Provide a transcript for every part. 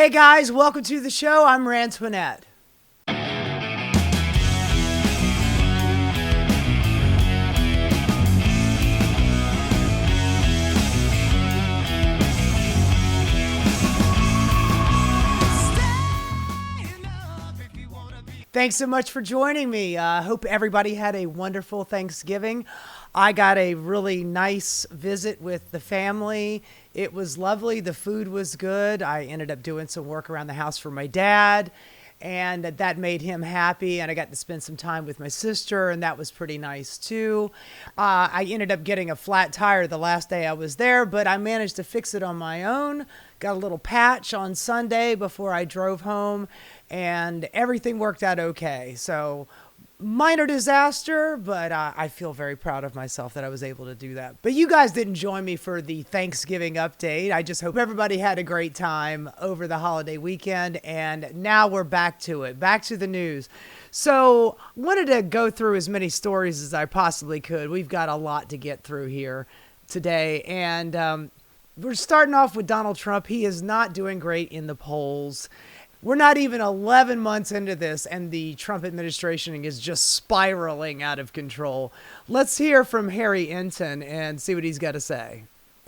Hey guys, welcome to the show. I'm Rantoinette. Thanks so much for joining me. Hope everybody had a wonderful Thanksgiving. I got a really nice visit with the family. It was lovely. The food was good. I ended up doing some work around the house for my dad, and that made him happy. And I got to spend some time with my sister, and that was pretty nice too. I ended up getting a flat tire the last day I was there, but I managed to fix it on my own. Got a little patch on Sunday before I drove home, and everything worked out okay. So minor disaster, but I feel very proud of myself that I was able to do that. But you guys didn't join me for the Thanksgiving update. I just hope everybody had a great time over the holiday weekend. And now we're back to it, back to the news. So wanted to go through as many stories as I possibly could. We've got a lot to get through here today. And we're starting off with Donald Trump. He is not doing great in the polls. We're not even 11 months into this, and the Trump administration is just spiraling out of control. Let's hear from Harry Enton and see what he's got to say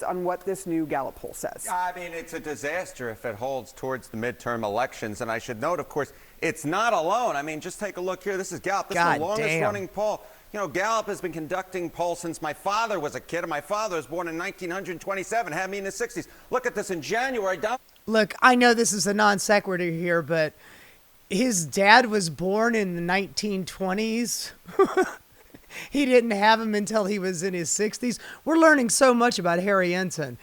on what this new Gallup poll says. I mean, it's a disaster if it holds towards the midterm elections. And I should note, of course, it's not alone. I mean, just take a look here. This is Gallup. This is the longest running poll. You know, Gallup has been conducting polls since my father was a kid, and my father was born in 1927, had me in the 60s. Look at this in January. Look, I know this is a non sequitur here, but his dad was born in the 1920s. He didn't have him until he was in his 60s. We're learning so much about Harry Enton.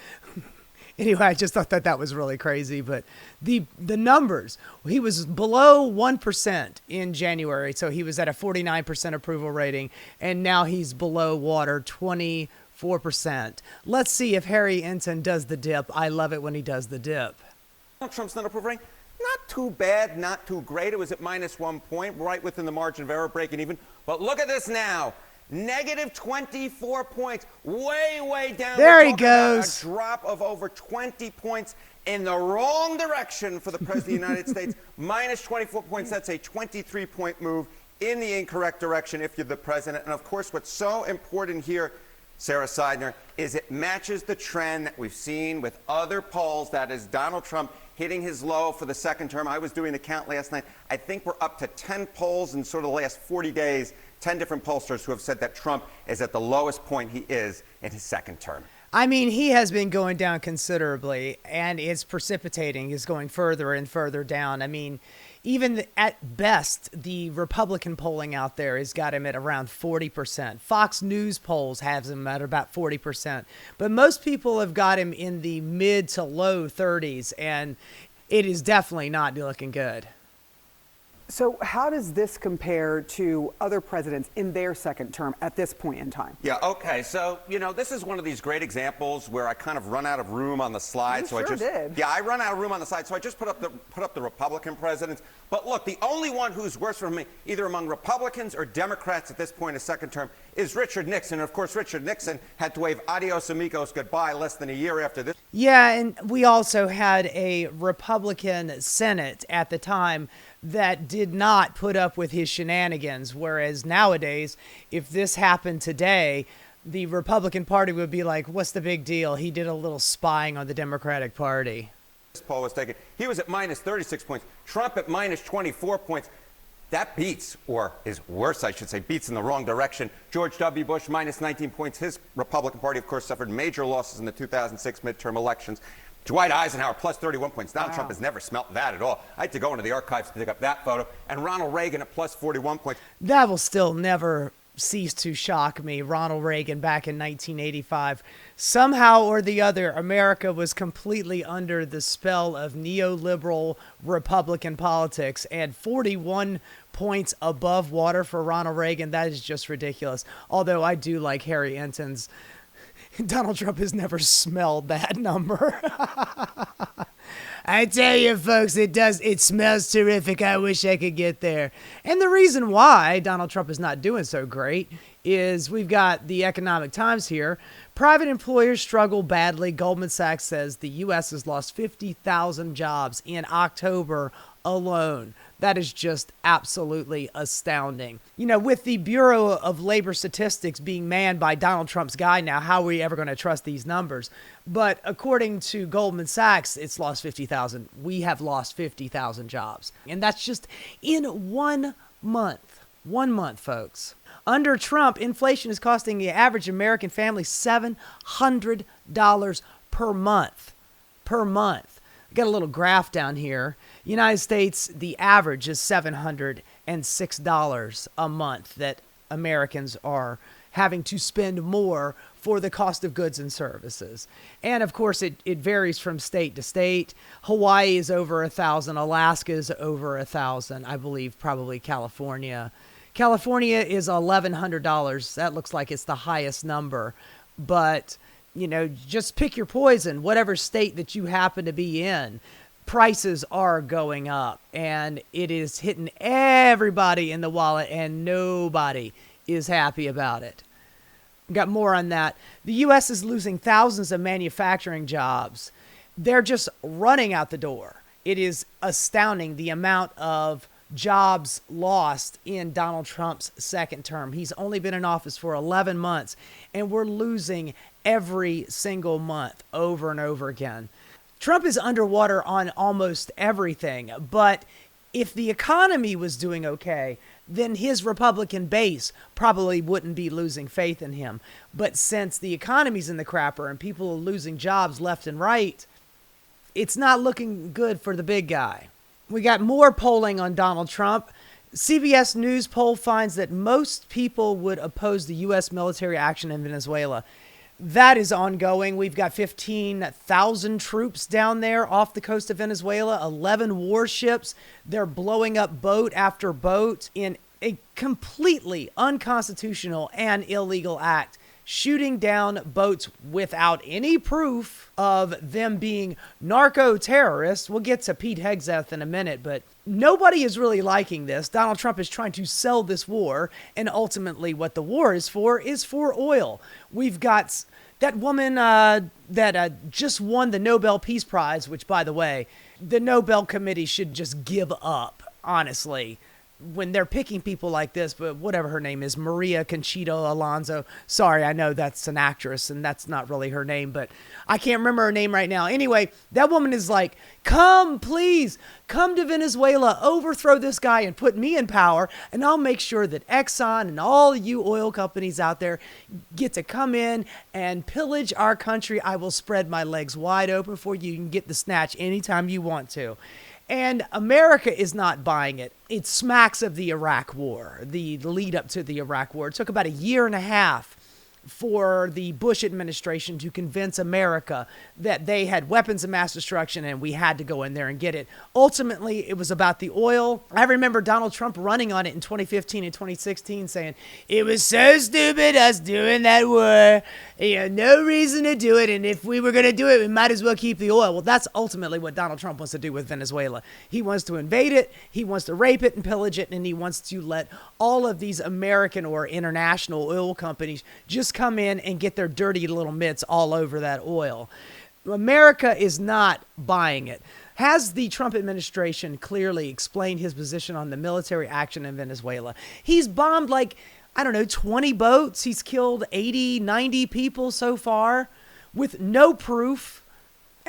Anyway, I just thought that was really crazy. But the numbers, he was below 1% in January. So he was at a 49% approval rating. And now he's below water, 24%. Let's see if Harry Enton does the dip. I love it when he does the dip. Trump's not approval rating. Not too bad, not too great. It was at -1 point, right within the margin of error, breaking even. But look at this now. Negative 24 points, way down. There he goes. A drop of over 20 points in the wrong direction for the President of the United States. Minus 24 points, that's a 23-point move in the incorrect direction if you're the president. And of course, what's so important here, Sarah Seidner, is it matches the trend that we've seen with other polls, that is Donald Trump hitting his low for the second term. I was doing the count last night. I think we're up to 10 polls in sort of the last 40 days, 10 different pollsters who have said that Trump is at the lowest point he is in his second term. I mean, he has been going down considerably, and it's precipitating. He's going further and further down. I mean, even at best, the Republican polling out there has got him at around 40%. Fox News polls has him at about 40%. But most people have got him in the mid to low 30s, and it is definitely not looking good. So how does this compare to other presidents in their second term at this point in time? Yeah, okay. So, you know, this is one of these great examples where I kind of run out of room on the slide. You sure did. Yeah, I run out of room on the slide, so I just put up the Republican presidents. But look, the only one who's worse for me, either among Republicans or Democrats at this point in his second term, is Richard Nixon. And of course, Richard Nixon had to wave adios amigos goodbye less than a year after this. Yeah, and we also had a Republican Senate at the time that did not put up with his shenanigans, whereas nowadays, if this happened today, the Republican Party would be like, what's the big deal? He did a little spying on the Democratic Party. This poll was taken. He was at minus 36 points. Trump at minus 24 points. That beats, or is worse, I should say, beats in the wrong direction. George W. Bush, minus 19 points. His Republican Party, of course, suffered major losses in the 2006 midterm elections. Dwight Eisenhower, plus 31 points. Donald Trump has never smelt that at all. I had to go into the archives to dig up that photo. And Ronald Reagan at plus 41 points. That will still never cease to shock me. Ronald Reagan back in 1985. Somehow or the other, America was completely under the spell of neoliberal Republican politics, and 41 points above water for Ronald Reagan. That is just ridiculous. Although I do like Harry Enton's. Donald Trump has never smelled that number. I tell you, folks, it smells terrific. I wish I could get there. And the reason why Donald Trump is not doing so great is we've got the Economic Times here Private employers struggle badly. Goldman Sachs says the U.S. has lost 50,000 jobs in October alone. That is just absolutely astounding. You know, with the Bureau of Labor Statistics being manned by Donald Trump's guy now, how are we ever going to trust these numbers? But according to Goldman Sachs, it's lost 50,000. We have lost 50,000 jobs. And that's just in 1 month. 1 month, folks. Under Trump, inflation is costing the average American family $700 per month. Per month. Got a little graph down here. United States, the average is $706 a month that Americans are having to spend more for the cost of goods and services. And of course, it varies from state to state. Hawaii is over 1,000. Alaska is over 1,000. I believe probably California. California is $1,100. That looks like it's the highest number. But, you know, just pick your poison. Whatever state that you happen to be in, prices are going up. And it is hitting everybody in the wallet, and nobody is happy about it. Got more on that. The U.S. is losing thousands of manufacturing jobs. They're just running out the door. It is astounding the amount of jobs lost in Donald Trump's second term. He's only been in office for 11 months, and we're losing every single month over and over again. Trump is underwater on almost everything, but if the economy was doing okay, then his Republican base probably wouldn't be losing faith in him. But since the economy's in the crapper and people are losing jobs left and right, it's not looking good for the big guy. We got more polling on Donald Trump. CBS News poll finds that most people would oppose the U.S. military action in Venezuela. That is ongoing. We've got 15,000 troops down there off the coast of Venezuela, 11 warships. They're blowing up boat after boat in a completely unconstitutional and illegal act, shooting down boats without any proof of them being narco-terrorists. We'll get to Pete Hegseth in a minute, but nobody is really liking this. Donald Trump is trying to sell this war, and ultimately what the war is for oil. We've got that woman that just won the Nobel Peace Prize, which, by the way, the Nobel Committee should just give up, honestly, when they're picking people like this, but whatever her name is, Maria Conchita Alonso. Sorry, I know that's an actress and that's not really her name, but I can't remember her name right now. Anyway, that woman is like, come, please, come to Venezuela, overthrow this guy and put me in power, and I'll make sure that Exxon and all you oil companies out there get to come in and pillage our country. I will spread my legs wide open for you. You can get the snatch anytime you want to. And America is not buying it. It smacks of the Iraq War, the lead up to the Iraq War. It took about 1.5 years for the Bush administration to convince America that they had weapons of mass destruction and we had to go in there and get it. Ultimately, it was about the oil. I remember Donald Trump running on it in 2015 and 2016 saying, it was so stupid us doing that war. No reason to do it. And if we were going to do it, we might as well keep the oil. Well, that's ultimately what Donald Trump wants to do with Venezuela. He wants to invade it. He wants to rape it and pillage it. And he wants to let all of these American or international oil companies just come in and get their dirty little mitts all over that oil. America is not buying it. Has the Trump administration clearly explained his position on the military action in Venezuela? He's bombed 20 boats. He's killed 80, 90 people so far with no proof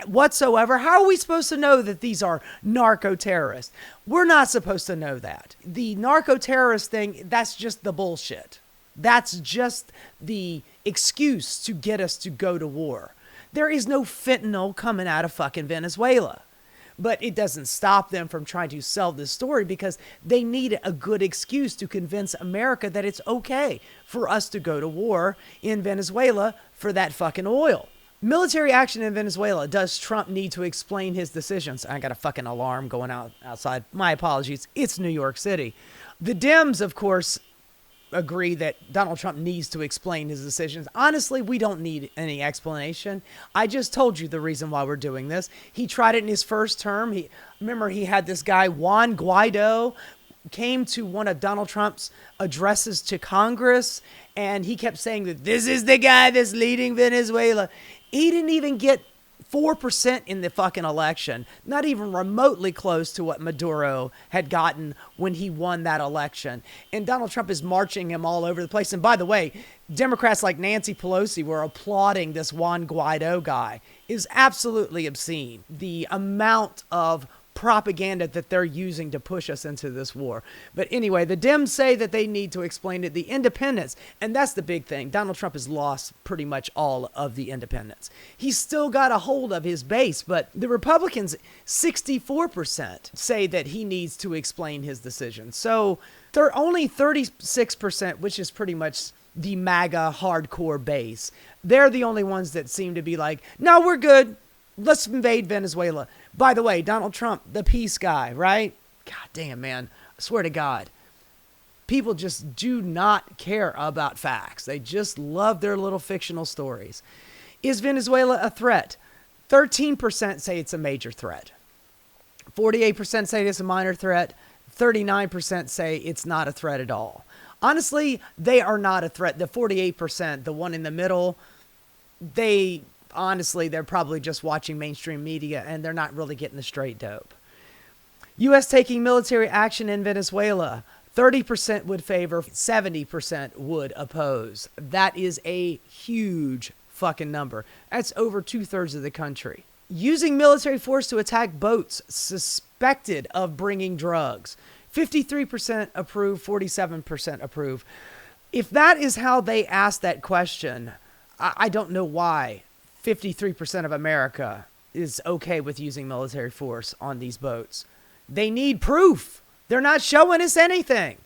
whatsoever. How are we supposed to know that these are narco-terrorists? We're not supposed to know that. The narco-terrorist thing, that's just the bullshit. That's just the excuse to get us to go to war. There is no fentanyl coming out of fucking Venezuela. But it doesn't stop them from trying to sell this story because they need a good excuse to convince America that it's okay for us to go to war in Venezuela for that fucking oil. Military action in Venezuela. Does Trump need to explain his decisions? I got a fucking alarm going outside. My apologies. It's New York City. The Dems, of course, agree that Donald Trump needs to explain his decisions. Honestly, we don't need any explanation. I just told you the reason why we're doing this. He tried it in his first term. Remember he had this guy, Juan Guaido, came to one of Donald Trump's addresses to Congress, and he kept saying that this is the guy that's leading Venezuela. He didn't even get 4% in the fucking election, not even remotely close to what Maduro had gotten when he won that election. And Donald Trump is marching him all over the place. And by the way, Democrats like Nancy Pelosi were applauding this Juan Guaido guy. Is absolutely obscene. The amount of propaganda that they're using to push us into this war. But anyway, the Dems say that they need to explain it. The independents, and that's the big thing. Donald Trump has lost pretty much all of the independents. He's still got a hold of his base, but the Republicans, 64% say that he needs to explain his decision. So they're only 36%, which is pretty much the MAGA hardcore base. They're the only ones that seem to be like, no, we're good. Let's invade Venezuela. By the way, Donald Trump, the peace guy, right? God damn, man. I swear to God. People just do not care about facts. They just love their little fictional stories. Is Venezuela a threat? 13% say it's a major threat. 48% say it's a minor threat. 39% say it's not a threat at all. Honestly, they are not a threat. The 48%, the one in the middle, they're probably just watching mainstream media and they're not really getting the straight dope. U.S. taking military action in Venezuela. 30% would favor, 70% would oppose. That is a huge fucking number. That's over 2/3 of the country. Using military force to attack boats suspected of bringing drugs. 53% approve, 47% approve. If that is how they asked that question, I don't know why 53% of America is okay with using military force on these boats. They need proof. They're not showing us anything.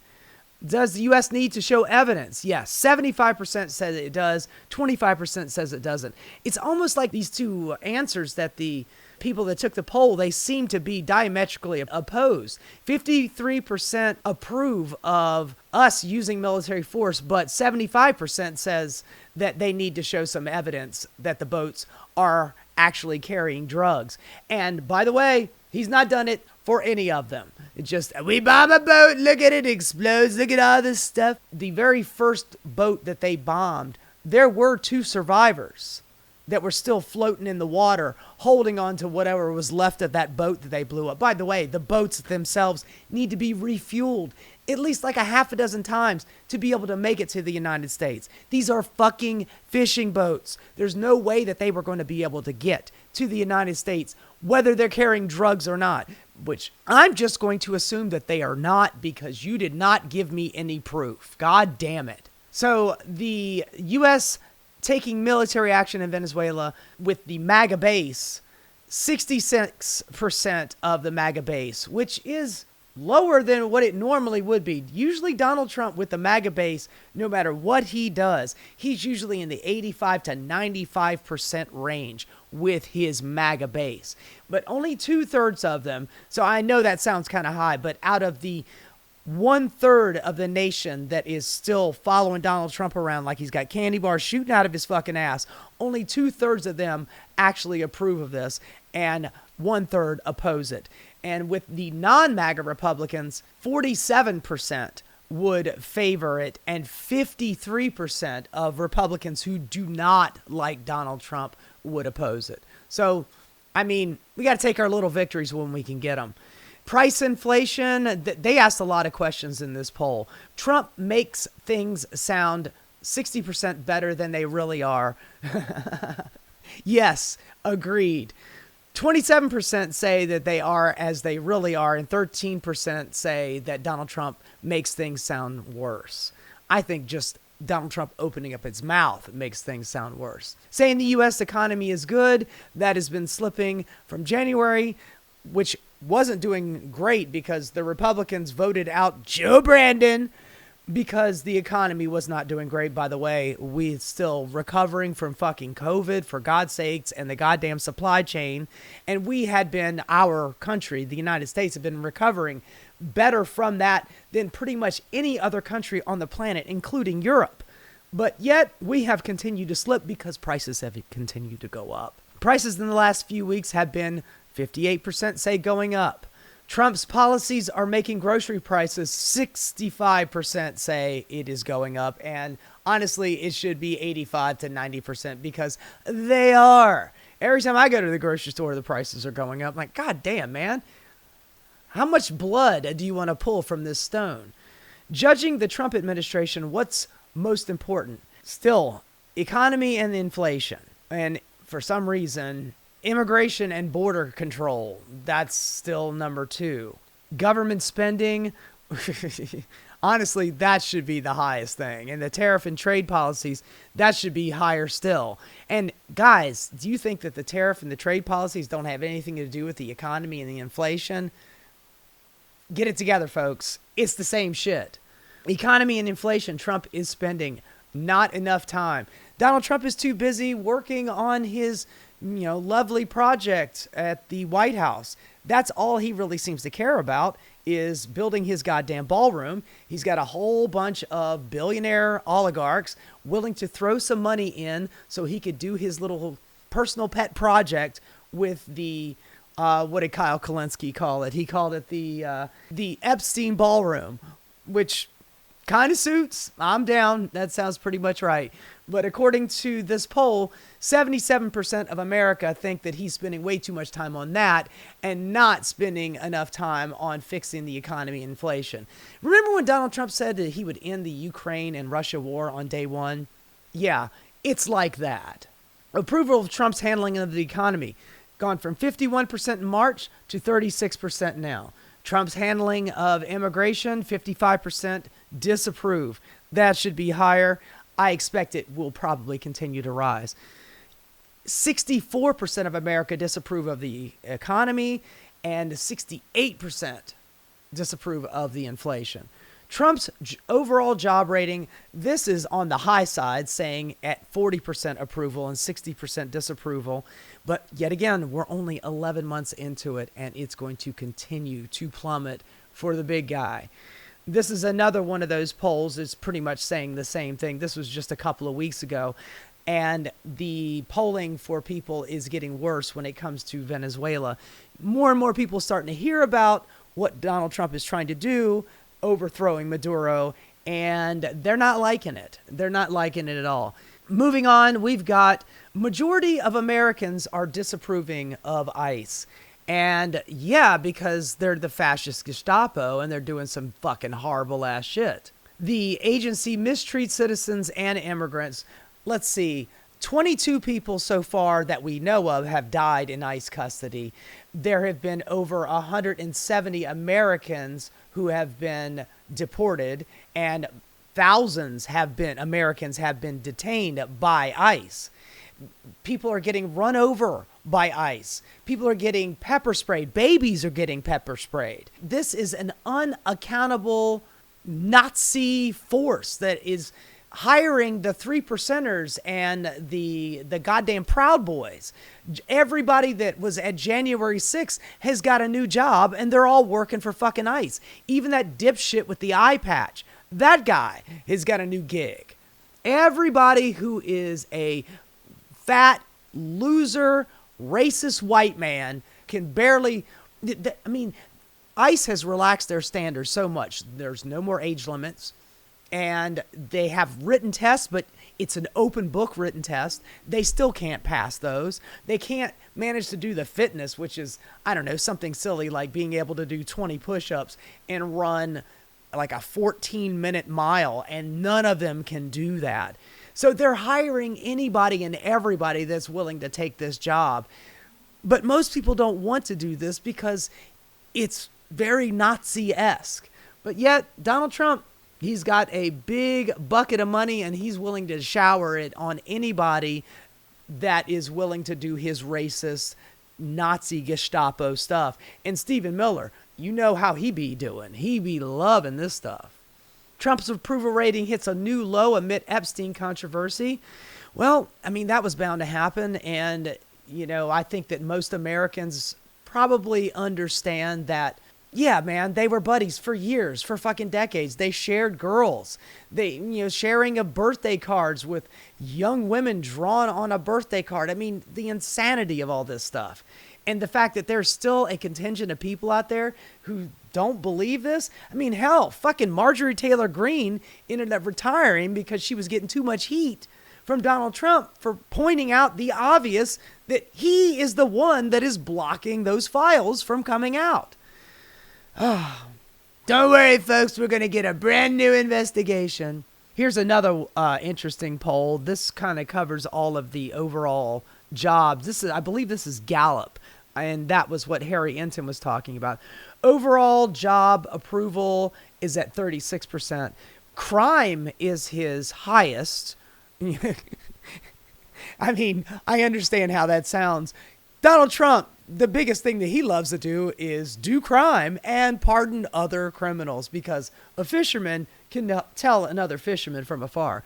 Does the U.S. need to show evidence? Yes. 75% says it does. 25% says it doesn't. It's almost like these two answers that the people that took the poll, they seem to be diametrically opposed. 53% approve of us using military force, but 75% says that they need to show some evidence that the boats are actually carrying drugs. And by the way, he's not done it for any of them. It's just, we bomb a boat, look at it, explodes, look at all this stuff. The very first boat that they bombed, there were 2 survivors that were still floating in the water, holding on to whatever was left of that boat that they blew up. By the way, the boats themselves need to be refueled at least like a half a dozen times to be able to make it to the United States. These are fucking fishing boats. There's no way that they were going to be able to get to the United States, whether they're carrying drugs or not, which I'm just going to assume that they are not because you did not give me any proof. God damn it. So the U.S. taking military action in Venezuela with the MAGA base, 66% of the MAGA base, which is lower than what it normally would be. Usually Donald Trump with the MAGA base, no matter what he does, he's usually in the 85 to 95% range with his MAGA base. But only 2/3 of them, so I know that sounds kind of high, but out of the 1/3 of the nation that is still following Donald Trump around like he's got candy bars shooting out of his fucking ass, only 2/3 of them actually approve of this and 1/3 oppose it. And with the non-MAGA Republicans, 47% would favor it and 53% of Republicans who do not like Donald Trump would oppose it. So, I mean, we got to take our little victories when we can get them. Price inflation, they asked a lot of questions in this poll. Trump makes things sound 60% better than they really are. Yes, agreed. 27% say that they are as they really are, and 13% say that Donald Trump makes things sound worse. I think just Donald Trump opening up his mouth makes things sound worse. Saying the U.S. economy is good, that has been slipping from January, which wasn't doing great because the Republicans voted out Joe Brandon because the economy was not doing great. By the way, we're still recovering from fucking COVID, for God's sakes, and the goddamn supply chain. And we had been, our country, the United States, had been recovering better from that than pretty much any other country on the planet, including Europe. But yet we have continued to slip because prices have continued to go up. Prices in the last few weeks have been 58% say going up, Trump's policies are making grocery prices 65% say it is going up. And honestly, it should be 85 to 90% because they are. Every time I go to the grocery store, the prices are going up. I'm like, God damn, man. How much blood do you want to pull from this stone? Judging the Trump administration, what's most important? Still, economy and inflation. And for some reason, immigration and border control, that's still number 2. Government spending, honestly, that should be the highest thing. And the tariff and trade policies, that should be higher still. And guys, do you think that the tariff and the trade policies don't have anything to do with the economy and the inflation? Get it together, folks. It's the same shit. Economy and inflation, Trump is spending not enough time. Donald Trump is too busy working on his, lovely project at the White House. That's all he really seems to care about is building his goddamn ballroom. He's got a whole bunch of billionaire oligarchs willing to throw some money in so he could do his little personal pet project with the what did Kyle Kulinski call it? He called it the Epstein ballroom, which kind of suits. I'm down. That sounds pretty much right. But according to this poll, 77% of America think that he's spending way too much time on that and not spending enough time on fixing the economy and inflation. Remember when Donald Trump said that he would end the Ukraine and Russia war on day one? Yeah, it's like that. Approval of Trump's handling of the economy gone from 51% in March to 36% now. Trump's handling of immigration, 55% disapprove. That should be higher. I expect it will probably continue to rise. 64% of America disapprove of the economy and 68% disapprove of the inflation. Trump's overall job rating, this is on the high side, saying at 40% approval and 60% disapproval. But yet again, we're only 11 months into it, and it's going to continue to plummet for the big guy. This is another one of those polls that's pretty much saying the same thing. This was just a couple of weeks ago. And the polling for people is getting worse when it comes to Venezuela. More and more people starting to hear about what Donald Trump is trying to do, overthrowing Maduro, and they're not liking it. They're not liking it at all. Moving on, we've got majority of Americans are disapproving of ICE. And yeah, because they're the fascist Gestapo and they're doing some fucking horrible ass shit. The agency mistreats citizens and immigrants. Let's see, 22 people so far that we know of have died in ICE custody. There have been over 170 Americans who have been deported, and thousands Americans have been detained by ICE. People are getting run over by ICE. People are getting pepper sprayed. Babies are getting pepper sprayed. This is an unaccountable Nazi force that is hiring the 3%ers and the goddamn Proud Boys. Everybody that was at January 6th has got a new job, and they're all working for fucking ICE. Even that dipshit with the eye patch, that guy has got a new gig. Everybody who is a fat, loser, racist white man can barely... ICE has relaxed their standards so much. There's no more age limits. And they have written tests, but it's an open book written test. They still can't pass those. They can't manage to do the fitness, which is, I don't know, something silly like being able to do 20 push-ups and run like a 14-minute mile, and none of them can do that. So they're hiring anybody and everybody that's willing to take this job. But most people don't want to do this because it's very Nazi-esque. But yet, Donald Trump, he's got a big bucket of money, and he's willing to shower it on anybody that is willing to do his racist Nazi Gestapo stuff. And Stephen Miller, you know how he be doing. He be loving this stuff. Trump's approval rating hits a new low amid Epstein controversy. Well, that was bound to happen. And, I think that most Americans probably understand that, yeah, man, they were buddies for years, for fucking decades. They shared girls. They, sharing of birthday cards with young women drawn on a birthday card. The insanity of all this stuff. And the fact that there's still a contingent of people out there who don't believe this. I mean, hell, fucking Marjorie Taylor Greene ended up retiring because she was getting too much heat from Donald Trump for pointing out the obvious that he is the one that is blocking those files from coming out. Don't worry, folks. We're going to get a brand new investigation. Here's another interesting poll. This kind of covers all of the overall jobs. I believe this is Gallup, and that was what Harry Enton was talking about. Overall job approval is at 36%. Crime is his highest. I mean, I understand how that sounds. Donald Trump, the biggest thing that he loves to do is do crime and pardon other criminals, because a fisherman can tell another fisherman from afar.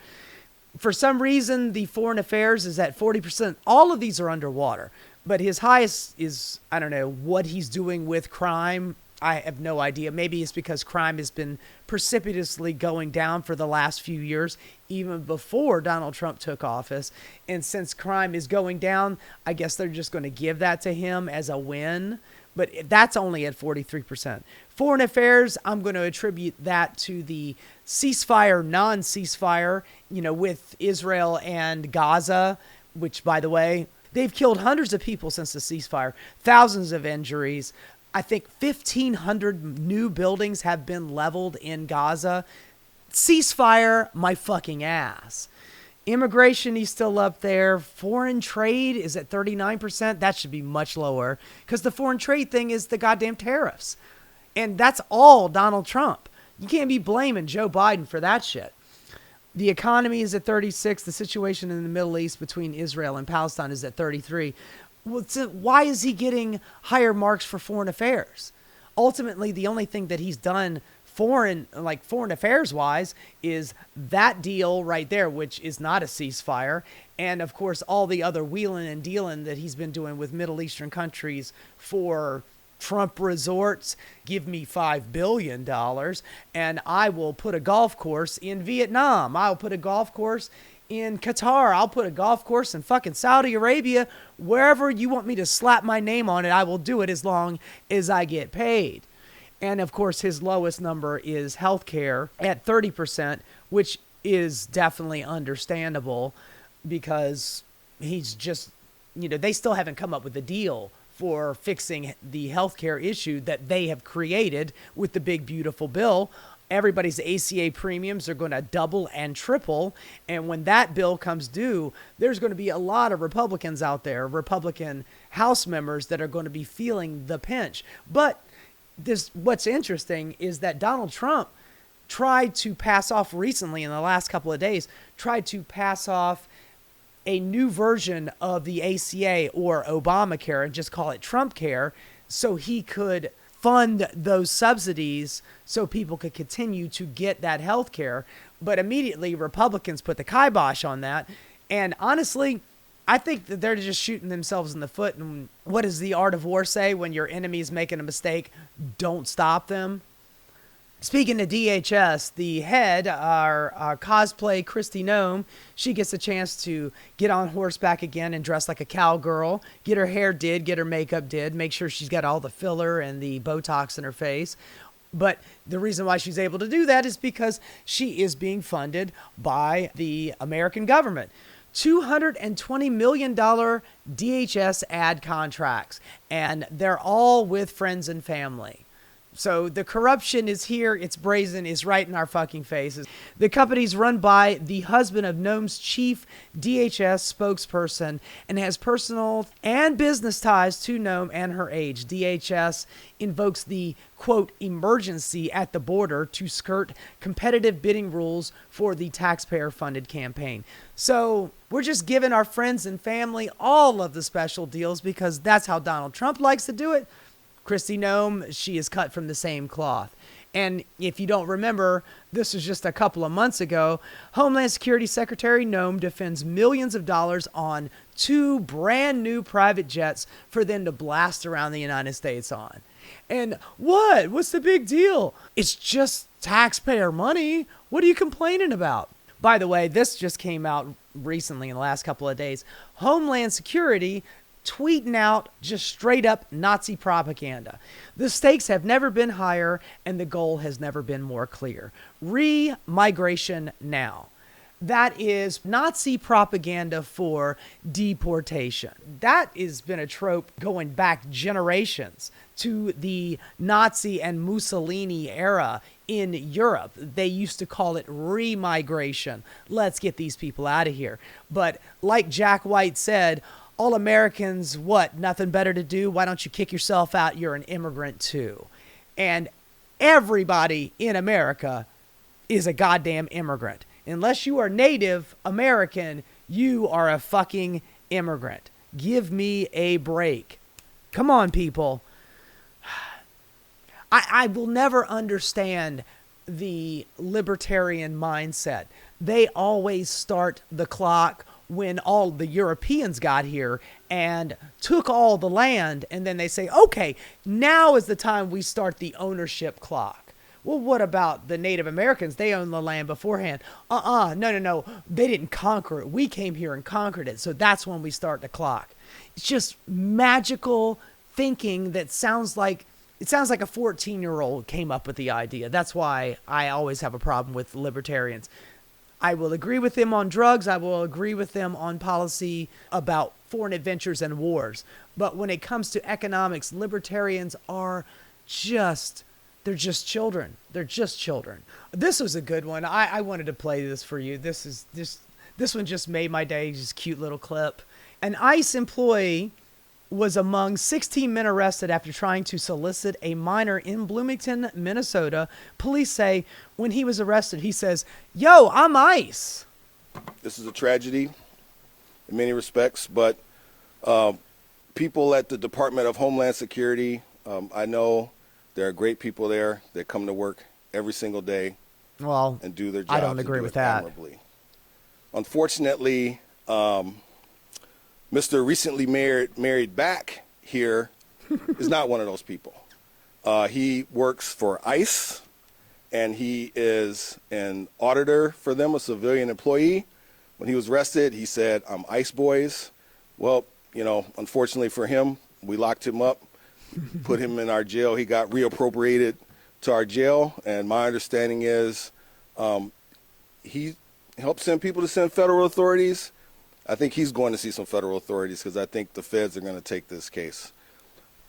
For some reason, the foreign affairs is at 40%. All of these are underwater, but his highest is, I don't know what he's doing with crime. I have no idea. Maybe it's because crime has been precipitously going down for the last few years, even before Donald Trump took office. And since crime is going down, I guess they're just going to give that to him as a win. But that's only at 43%. Foreign affairs, I'm going to attribute that to the ceasefire, non-ceasefire, with Israel and Gaza, which, by the way, they've killed hundreds of people since the ceasefire, thousands of injuries. I think 1,500 new buildings have been leveled in Gaza. Ceasefire, my fucking ass. Immigration, he's still up there. Foreign trade is at 39%. That should be much lower, because the foreign trade thing is the goddamn tariffs. And that's all Donald Trump. You can't be blaming Joe Biden for that shit. The economy is at 36. The situation in the Middle East between Israel and Palestine is at 33. Why is he getting higher marks for foreign affairs? Ultimately, the only thing that he's done foreign affairs wise is that deal right there, which is not a ceasefire. And of course, all the other wheeling and dealing that he's been doing with Middle Eastern countries for Trump resorts. Give me $5 billion and I will put a golf course in Vietnam. I'll put a golf course in Qatar. I'll put a golf course in fucking Saudi Arabia. Wherever you want me to slap my name on it, I will do it as long as I get paid. And of course, his lowest number is healthcare at 30%, which is definitely understandable, because he's just, they still haven't come up with a deal for fixing the healthcare issue that they have created with the big, beautiful bill. Everybody's ACA premiums are going to double and triple. And when that bill comes due, there's going to be a lot of Republicans out there, Republican House members, that are going to be feeling the pinch. But what's interesting is that Donald Trump tried to pass off recently, in the last couple of days, tried to pass off a new version of the ACA or Obamacare and just call it Trump Care, so he could fund those subsidies so people could continue to get that health care. But immediately Republicans put the kibosh on that. And honestly, I think that they're just shooting themselves in the foot. And what does the art of war say? When your enemy's making a mistake, don't stop them. Speaking of DHS, the head, our cosplay Kristi Noem, she gets a chance to get on horseback again and dress like a cowgirl, get her hair did, get her makeup did, make sure she's got all the filler and the Botox in her face. But the reason why she's able to do that is because she is being funded by the American government. $220 million DHS ad contracts, and they're all with friends and family. So the corruption is here, it's brazen, it's right in our fucking faces. The company's run by the husband of Noem's chief DHS spokesperson and has personal and business ties to Noem and her age. DHS invokes the, quote, emergency at the border to skirt competitive bidding rules for the taxpayer-funded campaign. So we're just giving our friends and family all of the special deals because that's how Donald Trump likes to do it. Kristi Noem, she is cut from the same cloth. And if you don't remember, this was just a couple of months ago, Homeland Security Secretary Noem defends millions of dollars on 2 brand new private jets for them to blast around the United States on. And what's the big deal? It's just taxpayer money. What are you complaining about? By the way, this just came out recently in the last couple of days. Homeland Security tweeting out just straight up Nazi propaganda. The stakes have never been higher and the goal has never been more clear. Re-migration now. That is Nazi propaganda for deportation. That has been a trope going back generations to the Nazi and Mussolini era in Europe. They used to call it remigration. Let's get these people out of here. But like Jack White said, all Americans, what, nothing better to do? Why don't you kick yourself out? You're an immigrant too. And everybody in America is a goddamn immigrant. Unless you are Native American, you are a fucking immigrant. Give me a break. Come on, people. I will never understand the libertarian mindset. They always start the clock when all the Europeans got here and took all the land, and then they say, okay, now is the time we start the ownership clock. Well, what about the Native Americans? They owned the land beforehand. No. They didn't conquer it. We came here and conquered it. So that's when we start the clock. It's just magical thinking that sounds like a 14-year-old came up with the idea. That's why I always have a problem with libertarians. I will agree with them on drugs. I will agree with them on policy about foreign adventures and wars. But when it comes to economics, libertarians are they're just children. They're just children. This was a good one. I wanted to play this for you. This one just made my day. Just cute little clip. An ICE employee was among 16 men arrested after trying to solicit a minor in Bloomington, Minnesota. Police say when he was arrested, he says, "Yo, I'm ICE." This is a tragedy in many respects, but people at the Department of Homeland Security, I know there are great people there that come to work every single day and do their job. I don't agree with that. Admirably. Unfortunately, Mr. recently married back here is not one of those people. He works for ICE, and he is an auditor for them, a civilian employee. When he was arrested, he said, "I'm ICE boys." Well, unfortunately for him, we locked him up, put him in our jail. He got reappropriated to our jail, and my understanding is he helped send people to send federal authorities. I think he's going to see some federal authorities because I think the feds are going to take this case.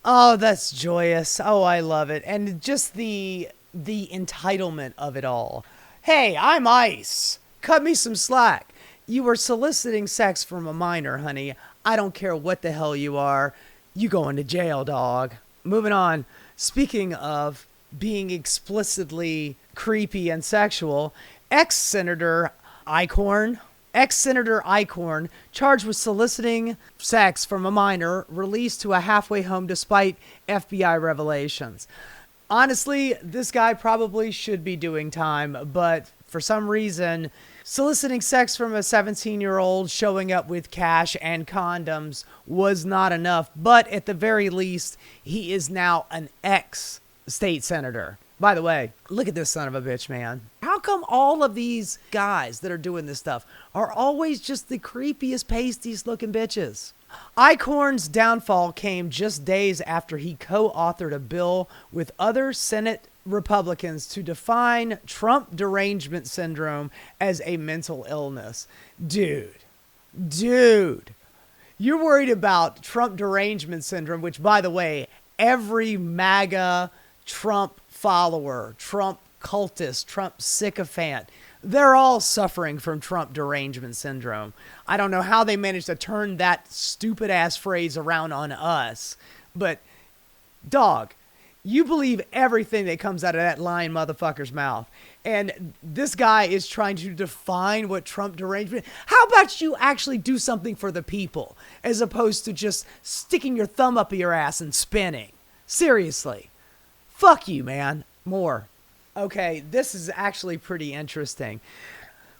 Oh, that's joyous. Oh, I love it. And just the entitlement of it all. Hey, I'm ICE. Cut me some slack. You were soliciting sex from a minor, honey. I don't care what the hell you are. You going to jail, dog. Moving on. Speaking of being explicitly creepy and sexual, ex-Senator Eichhorn, charged with soliciting sex from a minor, released to a halfway home despite FBI revelations. Honestly, this guy probably should be doing time, but for some reason, soliciting sex from a 17-year-old showing up with cash and condoms was not enough. But at the very least, he is now an ex-state senator. By the way, look at this son of a bitch, man. How come all of these guys that are doing this stuff are always just the creepiest, pastiest looking bitches? Eichhorn's downfall came just days after he co-authored a bill with other Senate Republicans to define Trump derangement syndrome as a mental illness. Dude, you're worried about Trump derangement syndrome, which, by the way, every MAGA Trump follower, Trump cultist, Trump sycophant, they're all suffering from Trump derangement syndrome. I don't know how they managed to turn that stupid ass phrase around on us, but dog, you believe everything that comes out of that lying motherfucker's mouth. And this guy is trying to define what Trump derangement. How about you actually do something for the people as opposed to just sticking your thumb up your ass and spinning? Seriously. Fuck you, man. More. Okay, this is actually pretty interesting.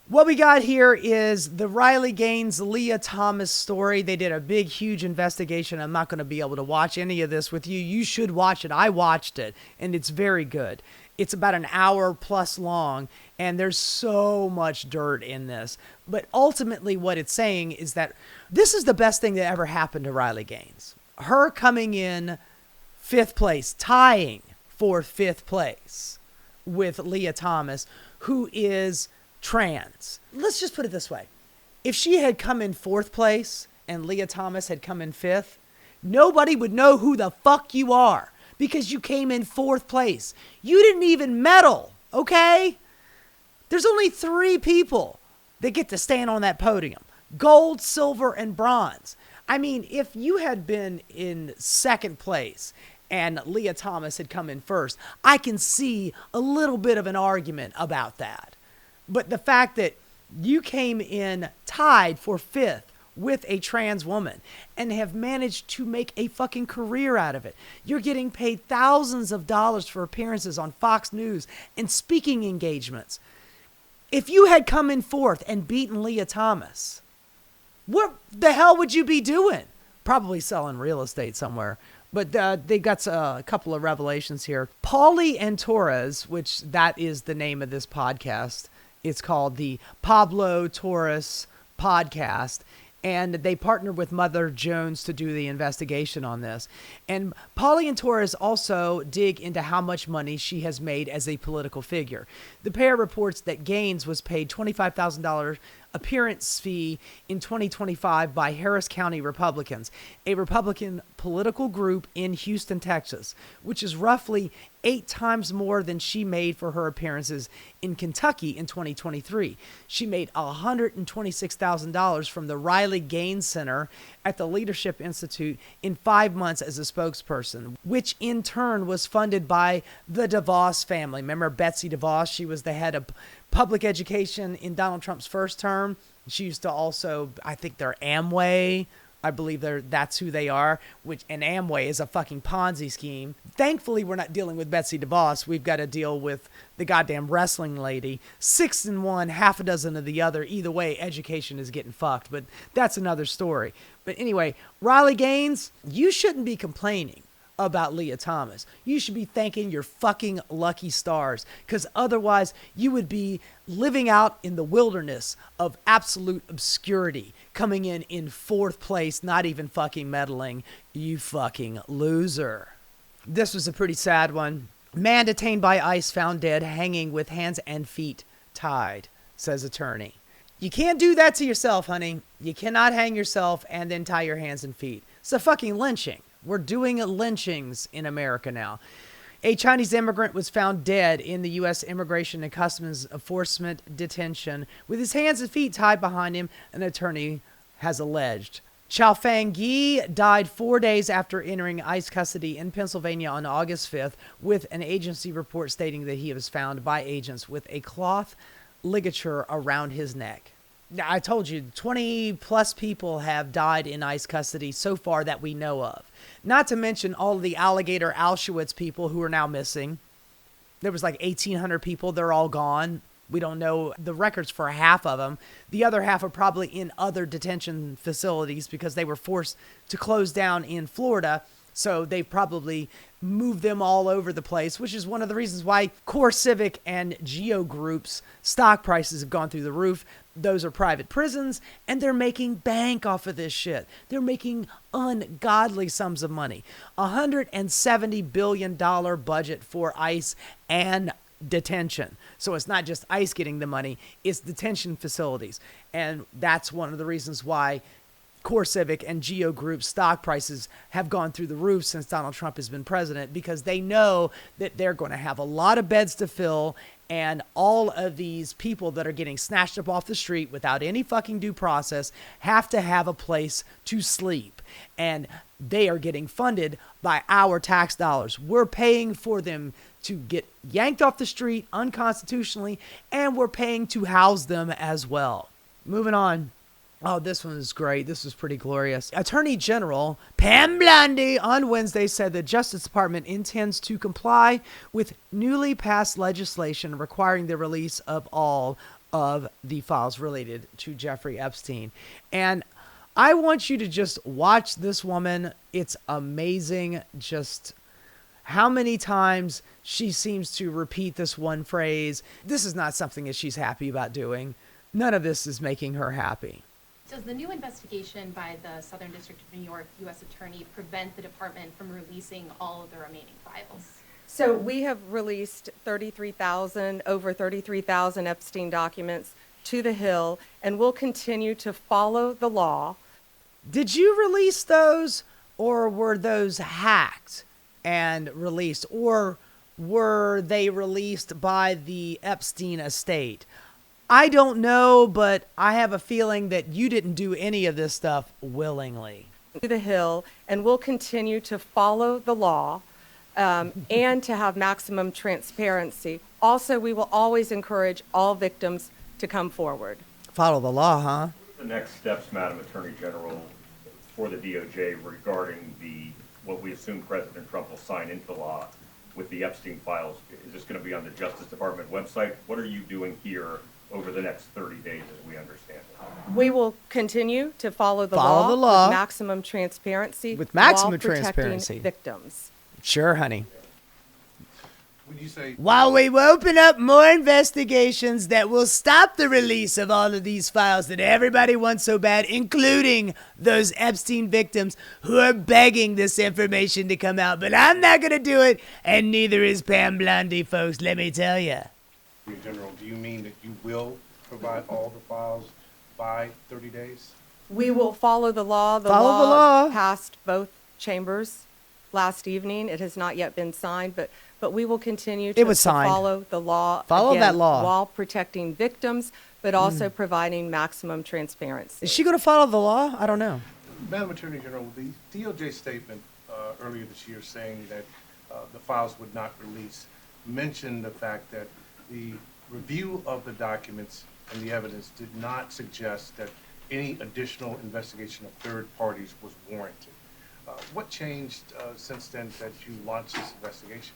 What we got here is the Riley Gaines, Leah Thomas story. They did a big, huge investigation. I'm not going to be able to watch any of this with you. You should watch it. I watched it, and it's very good. It's about an hour plus long, and there's so much dirt in this. But ultimately what it's saying is that this is the best thing that ever happened to Riley Gaines. Her coming in 5th place, tying for 5th place with Leah Thomas, who is trans. Let's just put it this way. If she had come in 4th place and Leah Thomas had come in 5th, nobody would know who the fuck you are because you came in 4th place. You didn't even medal, okay? There's only 3 people that get to stand on that podium. Gold, silver, and bronze. I mean, if you had been in 2nd place and Leah Thomas had come in 1st, I can see a little bit of an argument about that. But the fact that you came in tied for 5th with a trans woman and have managed to make a fucking career out of it. You're getting paid thousands of dollars for appearances on Fox News and speaking engagements. If you had come in 4th and beaten Leah Thomas, what the hell would you be doing? Probably selling real estate somewhere. But they got a couple of revelations here. Pauly and Torres, which that is the name of this podcast. It's called the Pablo Torres Podcast. And they partnered with Mother Jones to do the investigation on this. And Pauly and Torres also dig into how much money she has made as a political figure. The pair reports that Gaines was paid $25,000 appearance fee in 2025 by Harris County Republicans, a Republican political group in Houston, Texas, which is roughly 8 times more than she made for her appearances in Kentucky in 2023. She made $126,000 from the Riley Gaines Center at the Leadership Institute in 5 months as a spokesperson, which in turn was funded by the DeVos family. Remember Betsy DeVos? She was the head of public education in Donald Trump's first term. She used to also, I think they're Amway. I believe that's who they are, and Amway is a fucking Ponzi scheme. Thankfully, we're not dealing with Betsy DeVos. We've got to deal with the goddamn wrestling lady. 6 in one, half a dozen of the other. Either way, education is getting fucked, but that's another story. But anyway, Riley Gaines, you shouldn't be complaining about Leah Thomas. You should be thanking your fucking lucky stars, because otherwise you would be living out in the wilderness of absolute obscurity, coming in 4th place, not even fucking medaling. You fucking loser. This was a pretty sad one. Man detained by ICE found dead, hanging with hands and feet tied, says attorney. You can't do that to yourself, honey. You cannot hang yourself and then tie your hands and feet. It's a fucking lynching. We're doing lynchings in America now. A Chinese immigrant was found dead in the U.S. Immigration and Customs Enforcement detention with his hands and feet tied behind him, an attorney has alleged. Chaofeng Yi died 4 days after entering ICE custody in Pennsylvania on August 5th, with an agency report stating that he was found by agents with a cloth ligature around his neck. Now, I told you, 20 plus people have died in ICE custody so far that we know of. Not to mention all of the alligator Auschwitz people who are now missing. There was like 1,800 people. They're all gone. We don't know the records for half of them. The other half are probably in other detention facilities because they were forced to close down in Florida. So they probably moved them all over the place, which is one of the reasons why Core Civic and Geo Group's stock prices have gone through the roof. Those are private prisons, and they're making bank off of this shit. They're making ungodly sums of money. $170 billion budget for ICE and detention. So it's not just ICE getting the money, it's detention facilities. And that's one of the reasons why Core Civic and Geo Group stock prices have gone through the roof since Donald Trump has been president, because they know that they're going to have a lot of beds to fill, and all of these people that are getting snatched up off the street without any fucking due process have to have a place to sleep. And they are getting funded by our tax dollars. We're paying for them to get yanked off the street unconstitutionally, and we're paying to house them as well. Moving on. Oh, this one is great. This is pretty glorious. Attorney General Pam Bondi on Wednesday said the Justice Department intends to comply with newly passed legislation requiring the release of all of the files related to Jeffrey Epstein. And I want you to just watch this woman. It's amazing just how many times she seems to repeat this one phrase. This is not something that she's happy about doing. None of this is making her happy. Does the new investigation by the Southern District of New York U.S. Attorney prevent the department from releasing all of the remaining files? So we have released over 33,000 Epstein documents to the Hill, and we'll continue to follow the law. Did you release those, or were those hacked and released, or were they released by the Epstein estate? I don't know, but I have a feeling that you didn't do any of this stuff willingly. To the Hill, and we'll continue to follow the law and to have maximum transparency. Also, we will always encourage all victims to come forward. Follow the law, huh? The next steps, Madam Attorney General, for the DOJ regarding what we assume President Trump will sign into law with the Epstein files. Is this going to be on the Justice Department website? What are you doing here over the next 30 days, as we understand it? We will continue to follow the Follow law, the law. with maximum transparency. With maximum while protecting transparency. victims. Sure, honey. When you say While we open up more investigations that will stop the release of all of these files that everybody wants so bad, including those Epstein victims who are begging this information to come out. But I'm not going to do it, and neither is Pam Blondie, folks, let me tell you. in general, do you mean that you will provide all the files by 30 days? We will follow the law. Follow the law. Passed both chambers last evening. It has not yet been signed, but we will continue to, It was signed. follow the law. Follow again, that law. while protecting victims, but also providing maximum transparency. Is she going to follow the law? I don't know. Madam Attorney General, the DOJ statement earlier this year saying that the files would not release mentioned the fact that the review of the documents and the evidence did not suggest that any additional investigation of third parties was warranted. What changed since then that you launched this investigation?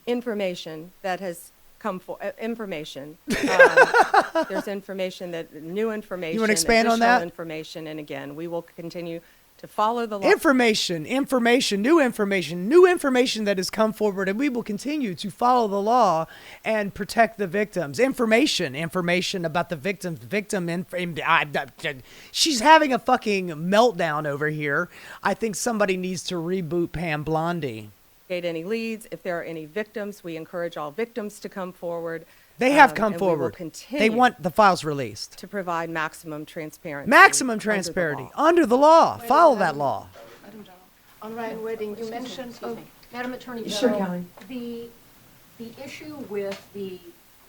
Information that has come for information. There's information new information. You wanna expand on additional that? Information, and again, we will continue to follow the law. Information new information that has come forward, and we will continue to follow the law and protect the victims. Information about the victims. She's having a fucking meltdown over here. I think somebody needs to reboot Pam Blondie. Any leads. If there are any victims, we encourage all victims to come forward. They have come and we will forward. continue They want the files released. to provide maximum transparency. Maximum under the transparency law. under the law. Follow that law. Madam General, on Ryan Wedding, you mentioned, Madam Attorney Sure, General, the issue with the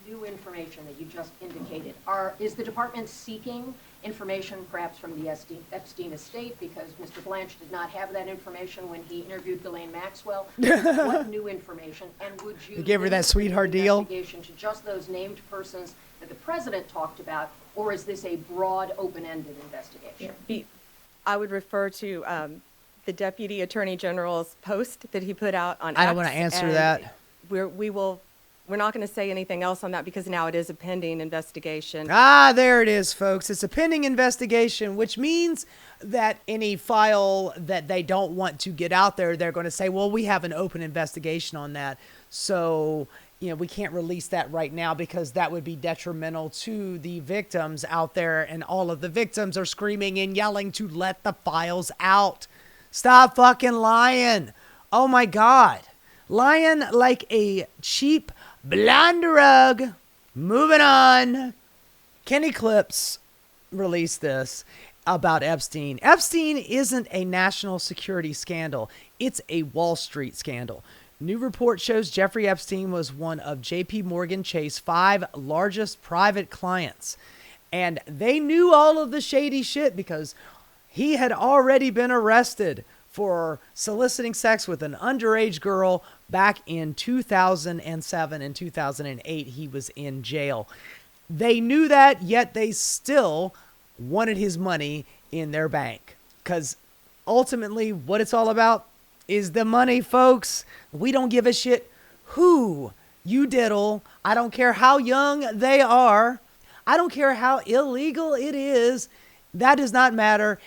new information that you just indicated, is the department seeking information perhaps from the Epstein estate, because Mr. Blanche did not have that information when he interviewed Ghislaine Maxwell? What new information? And would you They gave her that limit the sweetheart deal? investigation to just those named persons that the president talked about, or is this a broad, open-ended investigation? I would refer to the Deputy Attorney General's post that he put out on I don't X, wanna answer and that. We're not going to say anything else on that because now it is a pending investigation. There it is, folks. It's a pending investigation, which means that any file that they don't want to get out there, they're going to say, well, we have an open investigation on that. So, we can't release that right now because that would be detrimental to the victims out there. And all of the victims are screaming and yelling to let the files out. Stop fucking lying. Oh, my God. Lying like a cheap blonde rug. Moving on. Kenny Clips released this about Epstein. Epstein isn't a national security scandal. It's a Wall Street scandal. New report shows Jeffrey Epstein was one of J.P. Morgan Chase's 5 largest private clients. And they knew all of the shady shit because he had already been arrested for soliciting sex with an underage girl back in 2007 and 2008. He was in jail. They knew that, yet they still wanted his money in their bank. Because ultimately, what it's all about is the money, folks. We don't give a shit who you diddle. I don't care how young they are. I don't care how illegal it is. That does not matter.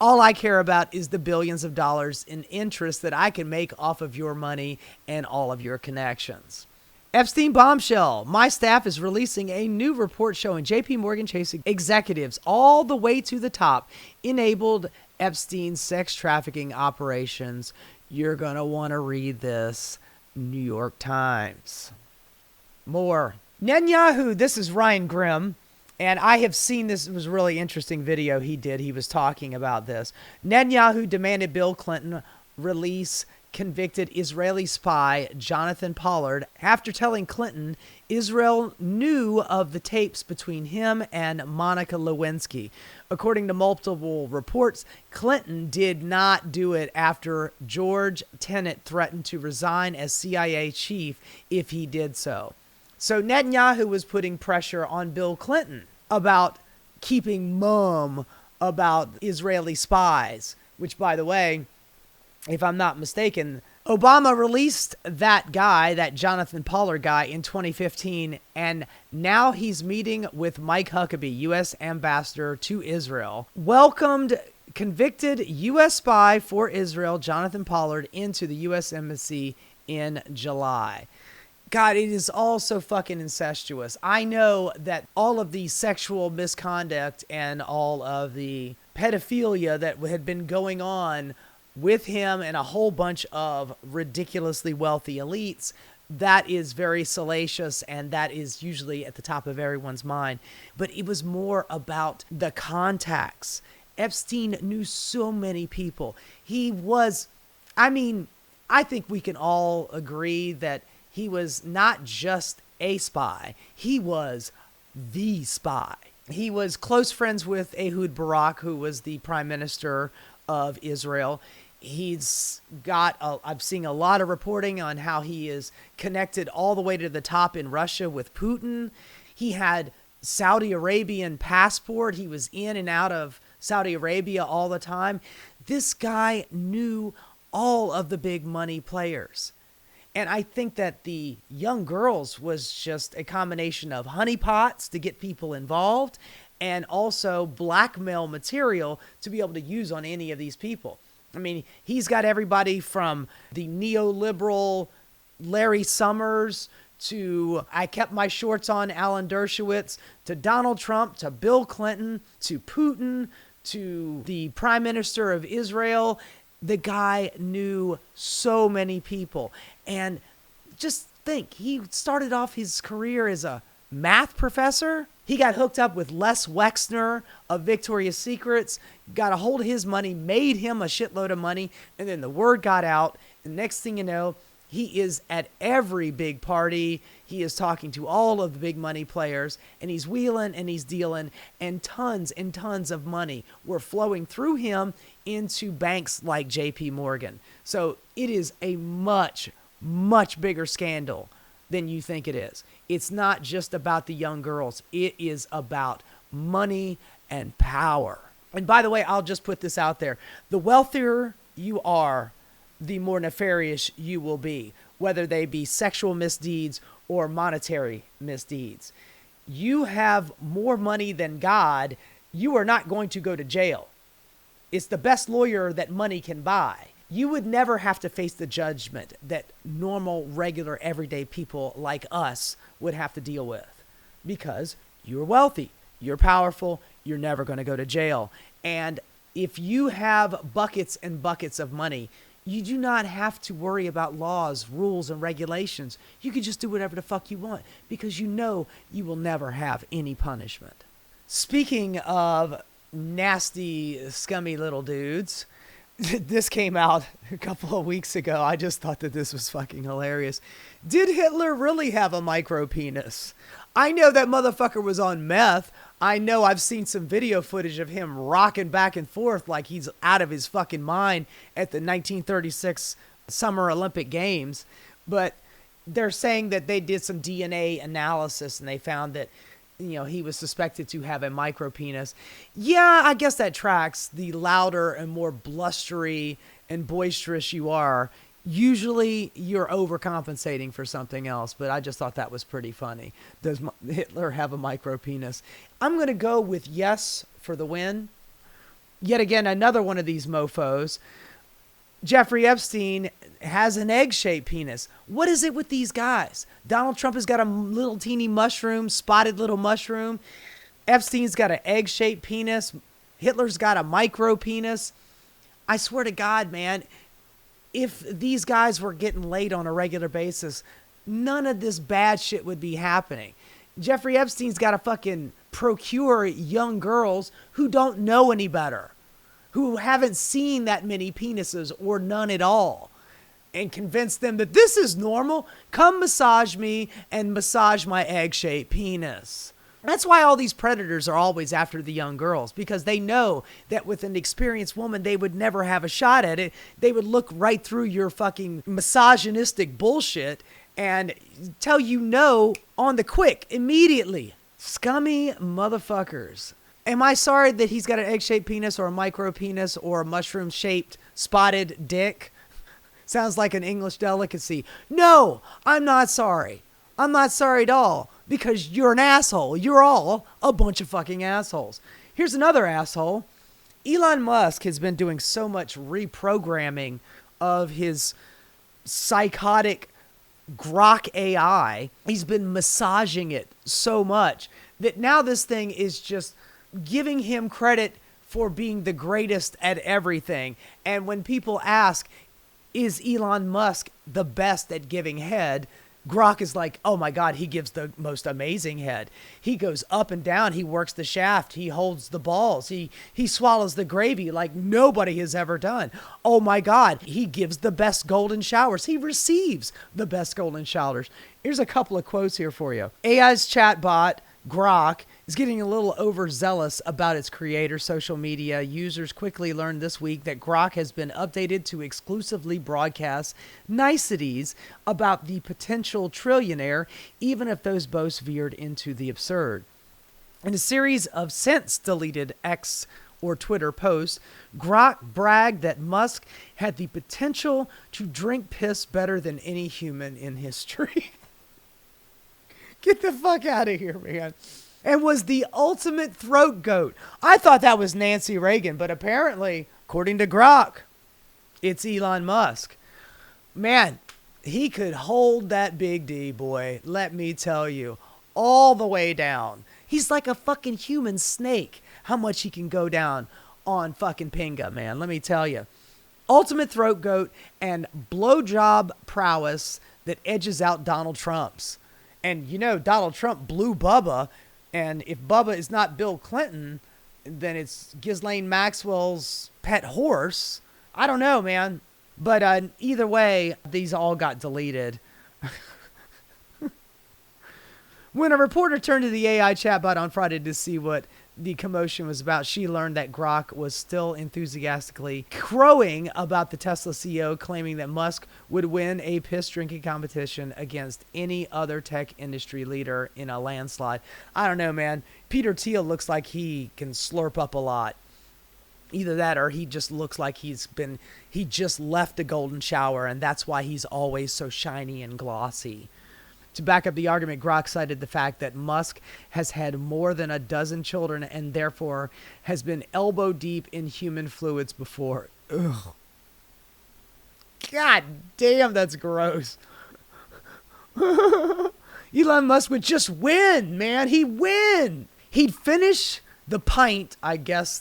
All I care about is the billions of dollars in interest that I can make off of your money and all of your connections. Epstein bombshell. My staff is releasing a new report showing JP Morgan Chase executives all the way to the top enabled Epstein's sex trafficking operations. You're going to want to read this. New York Times. More. Netanyahu, this is Ryan Grimm, and I have seen this. It was a really interesting video he did. He was talking about this. Netanyahu demanded Bill Clinton release convicted Israeli spy Jonathan Pollard after telling Clinton Israel knew of the tapes between him and Monica Lewinsky. According to multiple reports, Clinton did not do it after George Tenet threatened to resign as CIA chief if he did so. So Netanyahu was putting pressure on Bill Clinton about keeping mum about Israeli spies, which, by the way, if I'm not mistaken, Obama released that guy, that Jonathan Pollard guy, in 2015, and now he's meeting with Mike Huckabee, U.S. ambassador to Israel, welcomed convicted U.S. spy for Israel, Jonathan Pollard, into the U.S. embassy in July. God, it is all so fucking incestuous. I know that all of the sexual misconduct and all of the pedophilia that had been going on with him and a whole bunch of ridiculously wealthy elites, that is very salacious, and that is usually at the top of everyone's mind. But it was more about the contacts. Epstein knew so many people. He was, I think we can all agree that he was not just a spy. He was the spy. He was close friends with Ehud Barak, who was the prime minister of Israel. I've seen a lot of reporting on how he is connected all the way to the top in Russia with Putin. He had Saudi Arabian passport. He was in and out of Saudi Arabia all the time. This guy knew all of the big money players. And I think that the young girls was just a combination of honeypots to get people involved and also blackmail material to be able to use on any of these people. I mean, he's got everybody from the neoliberal Larry Summers to I kept my shorts on Alan Dershowitz to Donald Trump to Bill Clinton to Putin to the Prime Minister of Israel. The guy knew so many people. And just think, he started off his career as a math professor. He got hooked up with Les Wexner of Victoria's Secrets, got a hold of his money, made him a shitload of money, and then the word got out. And next thing you know, he is at every big party. He is talking to all of the big money players, and he's wheeling and he's dealing, and tons of money were flowing through him into banks like JP Morgan. So it is a much bigger scandal than you think it is. It's not just about the young girls. It is about money and power. And by the way, I'll just put this out there. The wealthier you are, the more nefarious you will be, whether they be sexual misdeeds or monetary misdeeds. You have more money than God, you are not going to go to jail. It's the best lawyer that money can buy. You would never have to face the judgment that normal, regular, everyday people like us would have to deal with because you're wealthy, you're powerful, you're never going to go to jail. And if you have buckets and buckets of money, you do not have to worry about laws, rules, and regulations. You can just do whatever the fuck you want because you know you will never have any punishment. Speaking of nasty, scummy little dudes, this came out a couple of weeks ago. I just thought that this was fucking hilarious. Did Hitler really have a micro penis? I know that motherfucker was on meth. I know I've seen some video footage of him rocking back and forth like he's out of his fucking mind at the 1936 Summer Olympic Games. But they're saying that they did some DNA analysis and they found that, you know, he was suspected to have a micro penis. Yeah, I guess that tracks. The louder and more blustery and boisterous you are, usually you're overcompensating for something else. But I just thought that was pretty funny. Does Hitler have a micro penis? I'm going to go with yes for the win. Yet again, another one of these mofos. Jeffrey Epstein has an egg-shaped penis. What is it with these guys? Donald Trump has got a little teeny mushroom, spotted little mushroom. Epstein's got an egg-shaped penis. Hitler's got a micro penis. I swear to God, man, if these guys were getting laid on a regular basis, none of this bad shit would be happening. Jeffrey Epstein's got to fucking procure young girls who don't know any better, who haven't seen that many penises or none at all, and convince them that this is normal. Come massage me and massage my egg-shaped penis. That's why all these predators are always after the young girls, because they know that with an experienced woman, they would never have a shot at it. They would look right through your fucking misogynistic bullshit and tell you no on the quick, immediately. Scummy motherfuckers. Am I sorry that he's got an egg-shaped penis or a micro penis or a mushroom-shaped spotted dick? Sounds like an English delicacy. No, I'm not sorry. I'm not sorry at all, because you're an asshole. You're all a bunch of fucking assholes. Here's another asshole. Elon Musk has been doing so much reprogramming of his psychotic Grok AI. He's been massaging it so much that now this thing is just giving him credit for being the greatest at everything. And when people ask, is Elon Musk the best at giving head? Grok is like, oh my God, he gives the most amazing head. He goes up and down. He works the shaft. He holds the balls. He swallows the gravy like nobody has ever done. Oh my God, he gives the best golden showers. He receives the best golden showers. Here's a couple of quotes here for you. AI's chatbot, Grok, is getting a little overzealous about its creator. Social media users quickly learned this week that Grok has been updated to exclusively broadcast niceties about the potential trillionaire, even if those boasts veered into the absurd. In a series of since deleted X or Twitter posts, Grok bragged that Musk had the potential to drink piss better than any human in history. Get the fuck out of here, man. And was the ultimate throat goat. I thought that was Nancy Reagan, but apparently, according to Grok, it's Elon Musk. Man, he could hold that big D, boy, let me tell you, all the way down. He's like a fucking human snake, how much he can go down on fucking Pinga, man, let me tell you. Ultimate throat goat and blowjob prowess that edges out Donald Trump's. And, you know, Donald Trump blew Bubba. And if Bubba is not Bill Clinton, then it's Ghislaine Maxwell's pet horse. I don't know, man. But either way, these all got deleted. When a reporter turned to the AI chatbot on Friday to see what the commotion was about, she learned that Grok was still enthusiastically crowing about the Tesla CEO, claiming that Musk would win a piss drinking competition against any other tech industry leader in a landslide. I don't know, man. Peter Thiel looks like he can slurp up a lot. Either that or he just looks like he just left a golden shower, and that's why he's always so shiny and glossy. To back up the argument, Grok cited the fact that Musk has had more than a dozen children and therefore has been elbow deep in human fluids before. Ugh. God damn, that's gross. Elon Musk would just win, man. He'd win. He'd finish the pint, I guess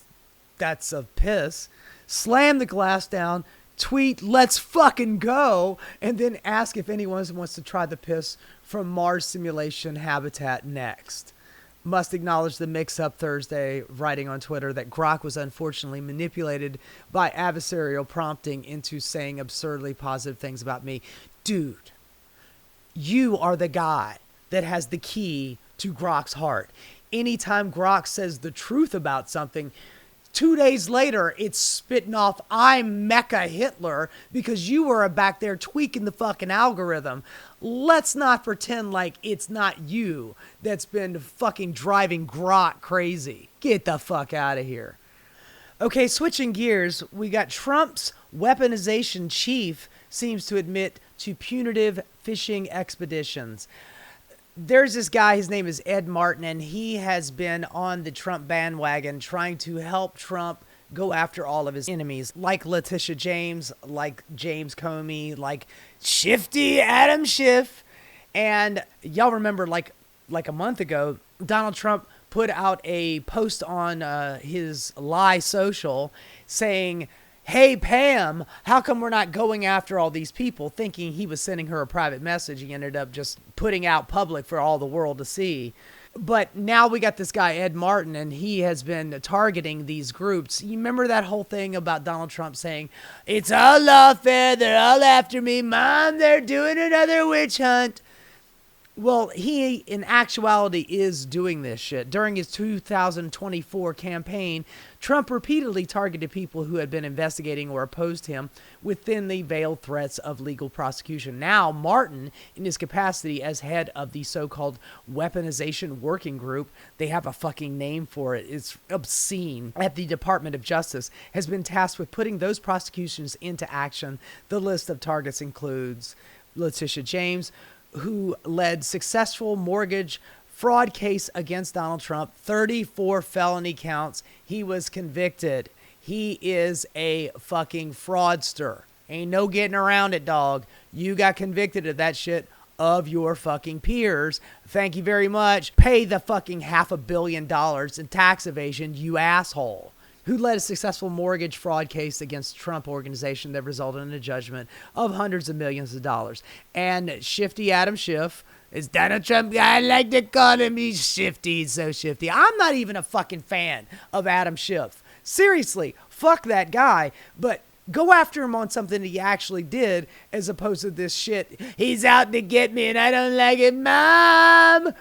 that's of piss, slam the glass down, tweet, let's fucking go, and then ask if anyone wants to try the piss from Mars simulation habitat next. Musk acknowledged the mix-up Thursday, writing on Twitter that Grok was unfortunately manipulated by adversarial prompting into saying absurdly positive things about me. Dude, you are the guy that has the key to Grok's heart. Anytime Grok says the truth about something, 2 days later, it's spitting off, I'm Mecha Hitler, because you were back there tweaking the fucking algorithm. Let's not pretend like it's not you that's been fucking driving Grok crazy. Get the fuck out of here. Okay, switching gears, we got Trump's weaponization chief seems to admit to punitive fishing expeditions. There's this guy, his name is Ed Martin, and he has been on the Trump bandwagon trying to help Trump go after all of his enemies, like Letitia James, like James Comey, like Shifty Adam Schiff. And y'all remember, like a month ago, Donald Trump put out a post on his Lie Social saying, "Hey, Pam, how come we're not going after all these people?" Thinking he was sending her a private message. He ended up just putting out public for all the world to see. But now we got this guy, Ed Martin, and he has been targeting these groups. You remember that whole thing about Donald Trump saying, "It's all lawfare, they're all after me. Mom, they're doing another witch hunt." Well, he, in actuality, is doing this shit. During his 2024 campaign, Trump repeatedly targeted people who had been investigating or opposed him within the veiled threats of legal prosecution. Now, Martin, in his capacity as head of the so-called weaponization working group, they have a fucking name for it, it's obscene, at the Department of Justice, has been tasked with putting those prosecutions into action. The list of targets includes Letitia James, who led successful mortgage fraud case against Donald Trump, 34 felony counts. He was convicted. He is a fucking fraudster. Ain't no getting around it, dog. You got convicted of that shit of your fucking peers. Thank you very much. Pay the fucking $500 million in tax evasion, you asshole. Who led a successful mortgage fraud case against the Trump organization that resulted in a judgment of hundreds of millions of dollars. And Shifty Adam Schiff is Donald Trump. I like to call him, he's shifty, he's so shifty. I'm not even a fucking fan of Adam Schiff. Seriously, fuck that guy. But go after him on something that he actually did, as opposed to this shit. He's out to get me and I don't like it, Mom.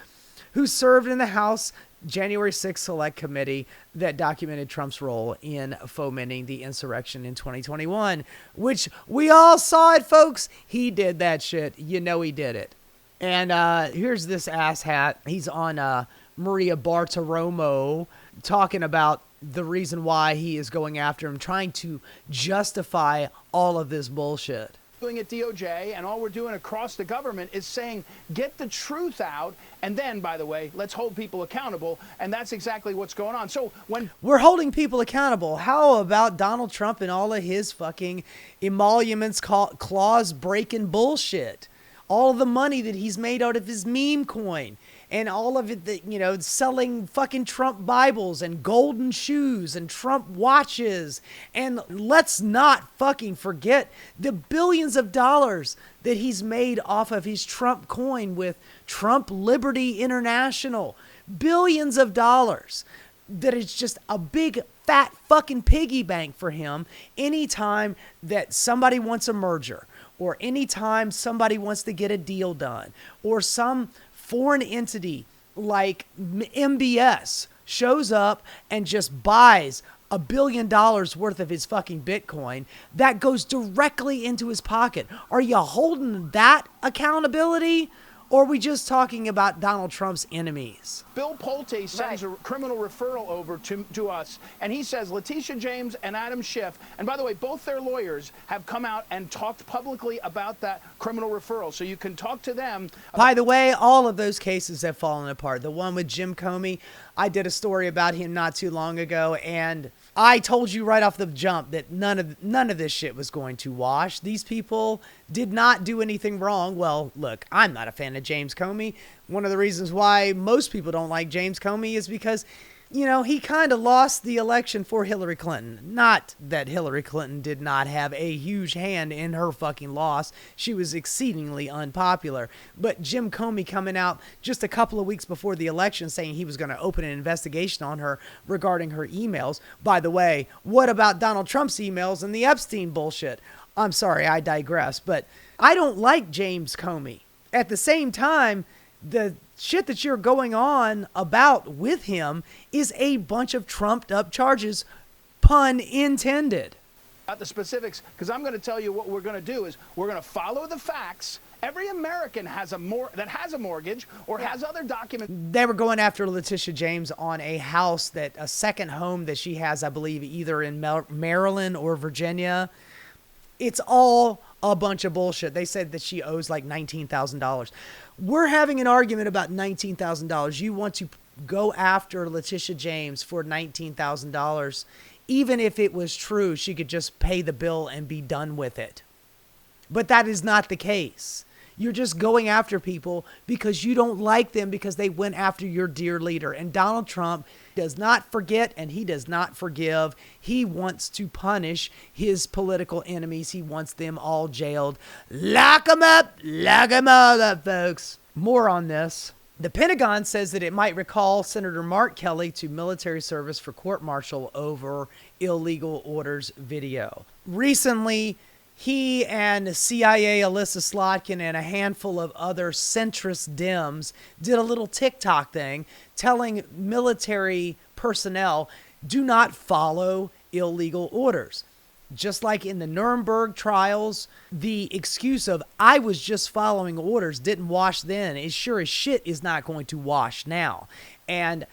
Who served in the House January 6th Select Committee that documented Trump's role in fomenting the insurrection in 2021, which we all saw it, folks. He did that shit. You know he did it. And here's this asshat. He's on Maria Bartiromo talking about the reason why he is going after him, trying to justify all of this bullshit. Doing at DOJ, and all we're doing across the government is saying, get the truth out, and then, by the way, let's hold people accountable, and that's exactly what's going on. So when we're holding people accountable, how about Donald Trump and all of his fucking emoluments, clause breaking bullshit? All of the money that he's made out of his meme coin, and all of it that, you know, selling fucking Trump Bibles and golden shoes and Trump watches. And let's not fucking forget the billions of dollars that he's made off of his Trump coin with Trump Liberty International. Billions of dollars. That is just a big fat fucking piggy bank for him anytime that somebody wants a merger, or anytime somebody wants to get a deal done, or some foreign entity like MBS shows up and just buys $1 billion worth of his fucking Bitcoin, that goes directly into his pocket. Are you holding that accountability? Or are we just talking about Donald Trump's enemies? Bill Pulte sends a criminal referral over to us, and he says Letitia James and Adam Schiff, and by the way, both their lawyers have come out and talked publicly about that criminal referral, so you can talk to them. By the way, all of those cases have fallen apart. The one with Jim Comey, I did a story about him not too long ago, and I told you right off the jump that none of this shit was going to wash. These people did not do anything wrong. Well, look, I'm not a fan of James Comey. One of the reasons why most people don't like James Comey is because, you know, he kind of lost the election for Hillary Clinton. Not that Hillary Clinton did not have a huge hand in her fucking loss. She was exceedingly unpopular. But Jim Comey coming out just a couple of weeks before the election saying he was going to open an investigation on her regarding her emails. By the way, what about Donald Trump's emails and the Epstein bullshit? I'm sorry, I digress. But I don't like James Comey. At the same time, the shit that you're going on about with him is a bunch of trumped up charges, pun intended. About the specifics, because I'm going to tell you what we're going to do is we're going to follow the facts. Every American has that has a mortgage or has other documents. They were going after Letitia James on a house, a second home that she has, I believe, either in Maryland or Virginia. It's all a bunch of bullshit. They said that she owes like $19,000. We're having an argument about $19,000. You want to go after Letitia James for $19,000 even if it was true, she could just pay the bill and be done with it. But that is not the case. You're just going after people because you don't like them because they went after your dear leader. And Donald Trump does not forget and he does not forgive. He wants to punish his political enemies. He wants them all jailed. Lock them up. Lock them all up, folks. More on this. The Pentagon says that it might recall Senator Mark Kelly to military service for court-martial over illegal orders video. Recently, he and CIA Alyssa Slotkin and a handful of other centrist Dems did a little TikTok thing telling military personnel, do not follow illegal orders. Just like in the Nuremberg trials, the excuse of I was just following orders didn't wash then. It sure as shit is not going to wash now. And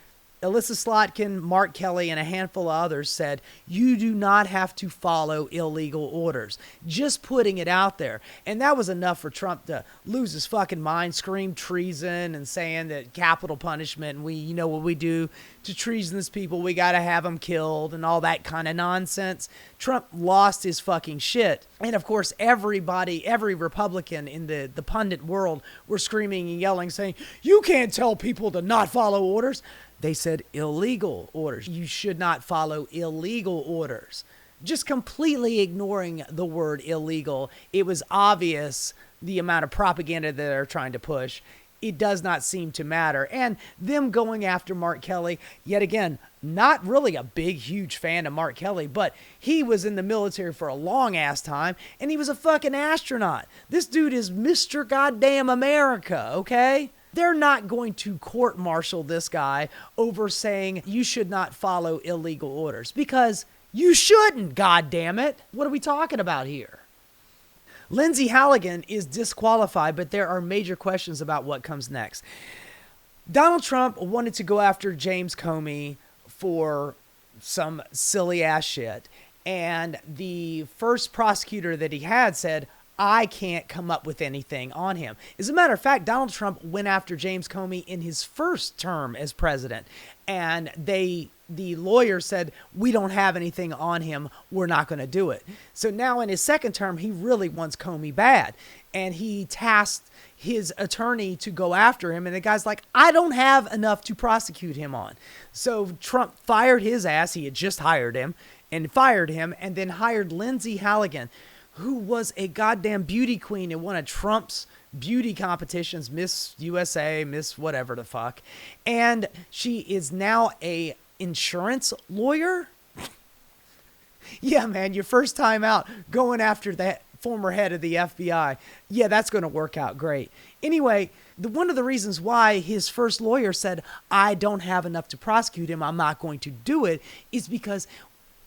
Alyssa Slotkin, Mark Kelly, and a handful of others said, you do not have to follow illegal orders. Just putting it out there. And that was enough for Trump to lose his fucking mind, scream treason, and saying that capital punishment, and you know what we do to treasonous people, we got to have them killed, and all that kind of nonsense. Trump lost his fucking shit. And of course, everybody, every Republican in the pundit world were screaming and yelling, saying, you can't tell people to not follow orders. They said illegal orders. You should not follow illegal orders. Just completely ignoring the word illegal. It was obvious the amount of propaganda that they're trying to push. It does not seem to matter. And them going after Mark Kelly, yet again, not really a big, huge fan of Mark Kelly, but he was in the military for a long ass time and he was a fucking astronaut. This dude is Mr. Goddamn America, okay? They're not going to court-martial this guy over saying you should not follow illegal orders because you shouldn't, goddammit. What are we talking about here? Lindsey Halligan is disqualified, but there are major questions about what comes next. Donald Trump wanted to go after James Comey for some silly ass shit. And the first prosecutor that he had said, I can't come up with anything on him. As a matter of fact, Donald Trump went after James Comey in his first term as president. And the lawyer said, we don't have anything on him. We're not going to do it. So now in his second term, he really wants Comey bad. And he tasked his attorney to go after him. And the guy's like, I don't have enough to prosecute him on. So Trump fired his ass. He had just hired him and fired him and then hired Lindsey Halligan, who was a goddamn beauty queen in one of Trump's beauty competitions, Miss USA, Miss whatever the fuck. And she is now a insurance lawyer. Yeah, man, your first time out going after that former head of the FBI. Yeah, that's going to work out great. Anyway, one of the reasons why his first lawyer said, I don't have enough to prosecute him, I'm not going to do it, is because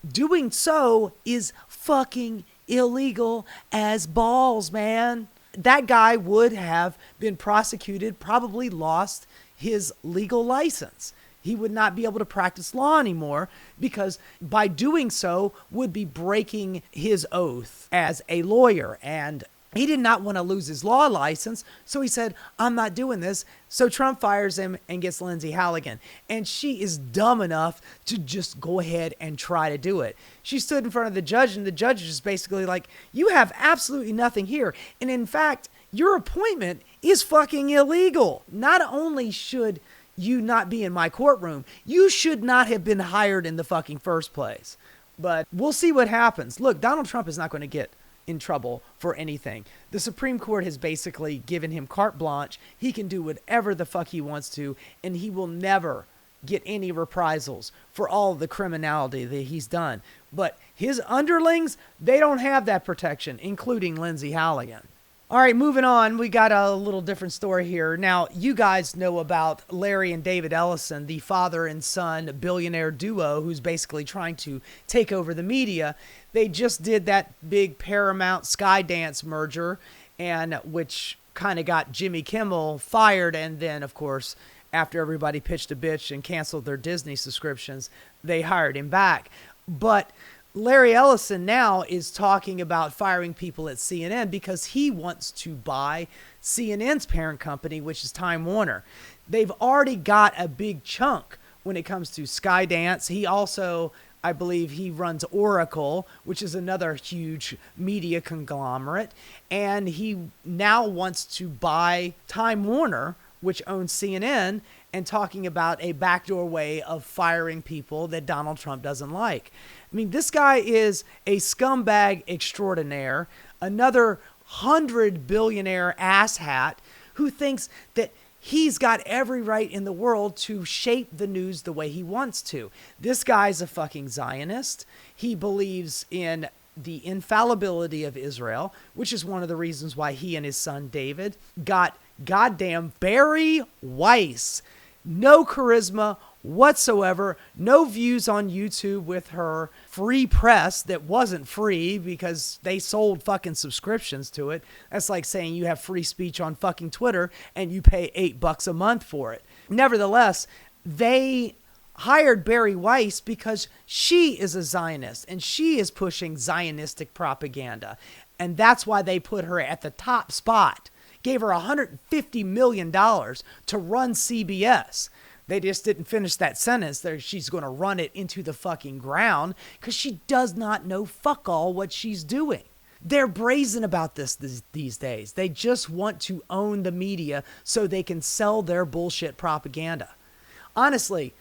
doing so is fucking illegal as balls, man. That guy would have been prosecuted, probably lost his legal license. He would not be able to practice law anymore because by doing so would be breaking his oath as a lawyer. And he did not want to lose his law license. So he said, I'm not doing this. So Trump fires him and gets Lindsey Halligan. And she is dumb enough to just go ahead and try to do it. She stood in front of the judge and the judge is just basically like, you have absolutely nothing here. And in fact, your appointment is fucking illegal. Not only should you not be in my courtroom, you should not have been hired in the fucking first place. But we'll see what happens. Look, Donald Trump is not going to get in trouble for anything. The Supreme Court has basically given him carte blanche. He can do whatever the fuck he wants to, and he will never get any reprisals for all of the criminality that he's done. But his underlings, they don't have that protection, including Lindsey Halligan. All right, moving on. We got a little different story here. Now, you guys know about Larry and David Ellison, the father and son billionaire duo who's basically trying to take over the media. They just did that big Paramount Skydance merger, and which kind of got Jimmy Kimmel fired. And then, of course, after everybody pitched a bitch and canceled their Disney subscriptions, they hired him back. But Larry Ellison now is talking about firing people at CNN because he wants to buy CNN's parent company, which is Time Warner. They've already got a big chunk when it comes to Skydance. He also I believe he runs Oracle, which is another huge media conglomerate. And he now wants to buy Time Warner, which owns CNN, and talking about a backdoor way of firing people that Donald Trump doesn't like. I mean, this guy is a scumbag extraordinaire, another 100-billionaire asshat who thinks that he's got every right in the world to shape the news the way he wants to. This guy's a fucking Zionist. He believes in the infallibility of Israel, which is one of the reasons why he and his son David got goddamn Barry Weiss. No charisma whatsoever, no views on YouTube with her free press that wasn't free because they sold fucking subscriptions to it. That's like saying you have free speech on fucking Twitter and you pay $8 a month for it. Nevertheless, they hired Barry Weiss because she is a Zionist and she is pushing Zionistic propaganda. And that's why they put her at the top spot. Gave her $150 million to run CBS. They just didn't finish that sentence. She's going to run it into the fucking ground because she does not know fuck all what she's doing. They're brazen about this these days. They just want to own the media so they can sell their bullshit propaganda. Honestly,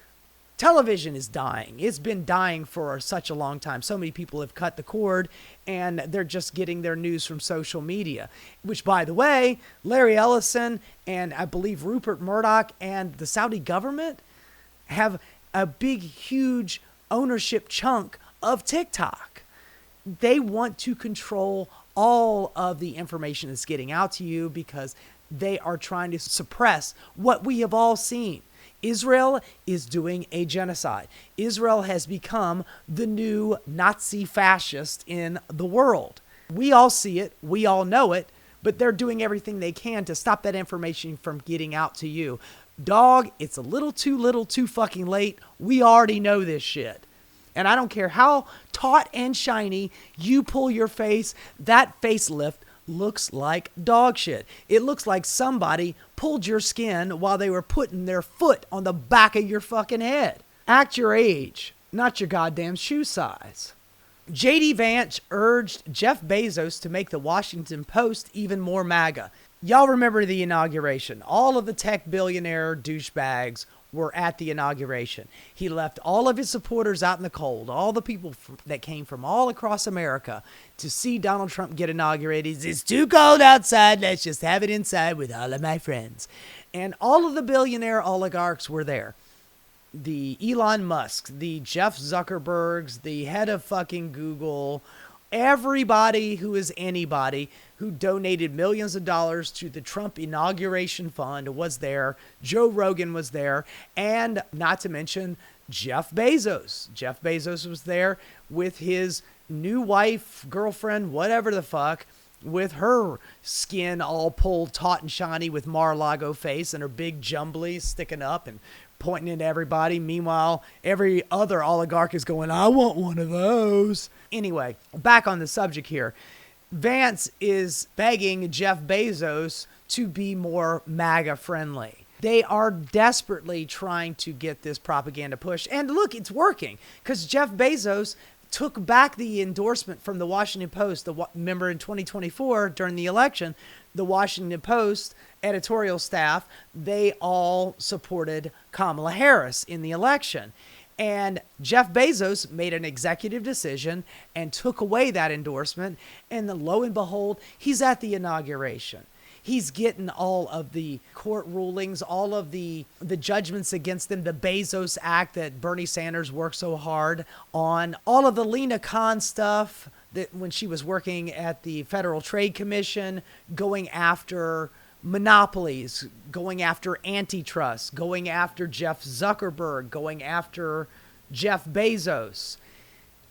television is dying. It's been dying for such a long time. So many people have cut the cord and they're just getting their news from social media, which, by the way, Larry Ellison and I believe Rupert Murdoch and the Saudi government have a big, huge ownership chunk of TikTok. They want to control all of the information that's getting out to you because they are trying to suppress what we have all seen. Israel is doing a genocide. Israel has become the new Nazi fascist in the world. We all see it. We all know it. But they're doing everything they can to stop that information from getting out to you. Dog, it's a little too fucking late. We already know this shit. And I don't care how taut and shiny you pull your face, that facelift looks like dog shit. It looks like somebody pulled your skin while they were putting their foot on the back of your fucking head. Act your age, not your goddamn shoe size. J.D. Vance urged Jeff Bezos to make the Washington Post even more MAGA. Y'all remember the inauguration. All of the tech billionaire douchebags were at the inauguration. He left all of his supporters out in the cold, all the people that came from all across America to see Donald Trump get inaugurated. It's too cold outside. Let's just have it inside with all of my friends. And all of the billionaire oligarchs were there. The Elon Musk, the Jeff Zuckerbergs, the head of fucking Google, everybody who is anybody who donated millions of dollars to the Trump inauguration fund was there. Joe Rogan was there. And not to mention Jeff Bezos. Jeff Bezos was there with his new wife, girlfriend, whatever the fuck, with her skin all pulled taut and shiny with Mar-a-Lago face and her big jumbly sticking up and pointing at everybody. Meanwhile, every other oligarch is going, I want one of those. Anyway, back on the subject here. Vance is begging Jeff Bezos to be more MAGA friendly. They are desperately trying to get this propaganda pushed. And look, it's working because Jeff Bezos took back the endorsement from the Washington Post. Remember in 2024 during the election, the Washington Post editorial staff, they all supported Kamala Harris in the election. And Jeff Bezos made an executive decision and took away that endorsement. And then lo and behold, he's at the inauguration. He's getting all of the court rulings, all of the judgments against him, the Bezos Act that Bernie Sanders worked so hard on, all of the Lena Khan stuff that when she was working at the Federal Trade Commission, going after monopolies, going after antitrust, going after Jeff Zuckerberg, going after Jeff Bezos.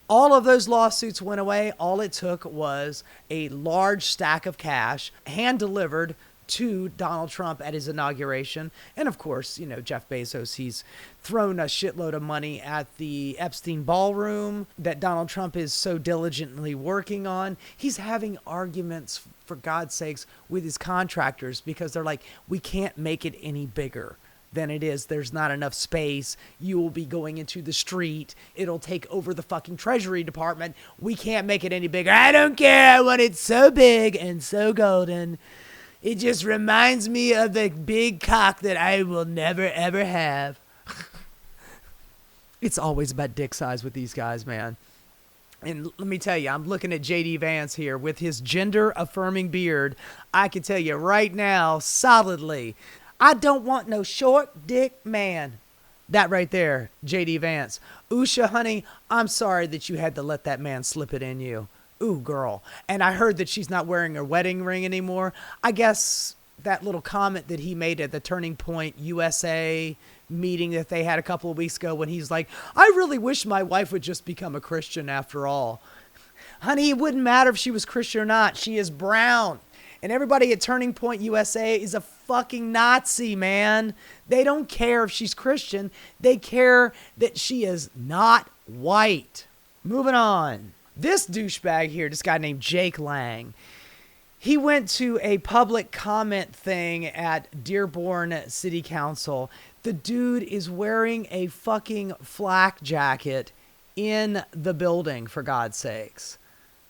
All of those lawsuits went away. All it took was a large stack of cash hand-delivered to Donald Trump at his inauguration. And of course, you know, Jeff Bezos, he's thrown a shitload of money at the Epstein ballroom that Donald Trump is so diligently working on. He's having arguments, for God's sakes, with his contractors because they're like, we can't make it any bigger. than it is. There's not enough space. You will be going into the street. It'll take over the fucking Treasury Department. We can't make it any bigger. I don't care. I want it so big and so golden. It just reminds me of the big cock that I will never, ever have. It's always about dick size with these guys, man. And let me tell you, I'm looking at J.D. Vance here with his gender-affirming beard. I can tell you right now, solidly, I don't want no short dick man. That right there, J.D. Vance. Usha, honey, I'm sorry that you had to let that man slip it in you. Ooh, girl. And I heard that she's not wearing her wedding ring anymore. I guess that little comment that he made at the Turning Point USA meeting that they had a couple of weeks ago when he's like, I really wish my wife would just become a Christian after all. Honey, it wouldn't matter if she was Christian or not. She is brown. And everybody at Turning Point USA is a fucking Nazi, man. They don't care if she's Christian. They care that she is not white. Moving on. This douchebag here, this guy named Jake Lang, he went to a public comment thing at Dearborn City Council. The dude is wearing a fucking flak jacket in the building, for God's sakes.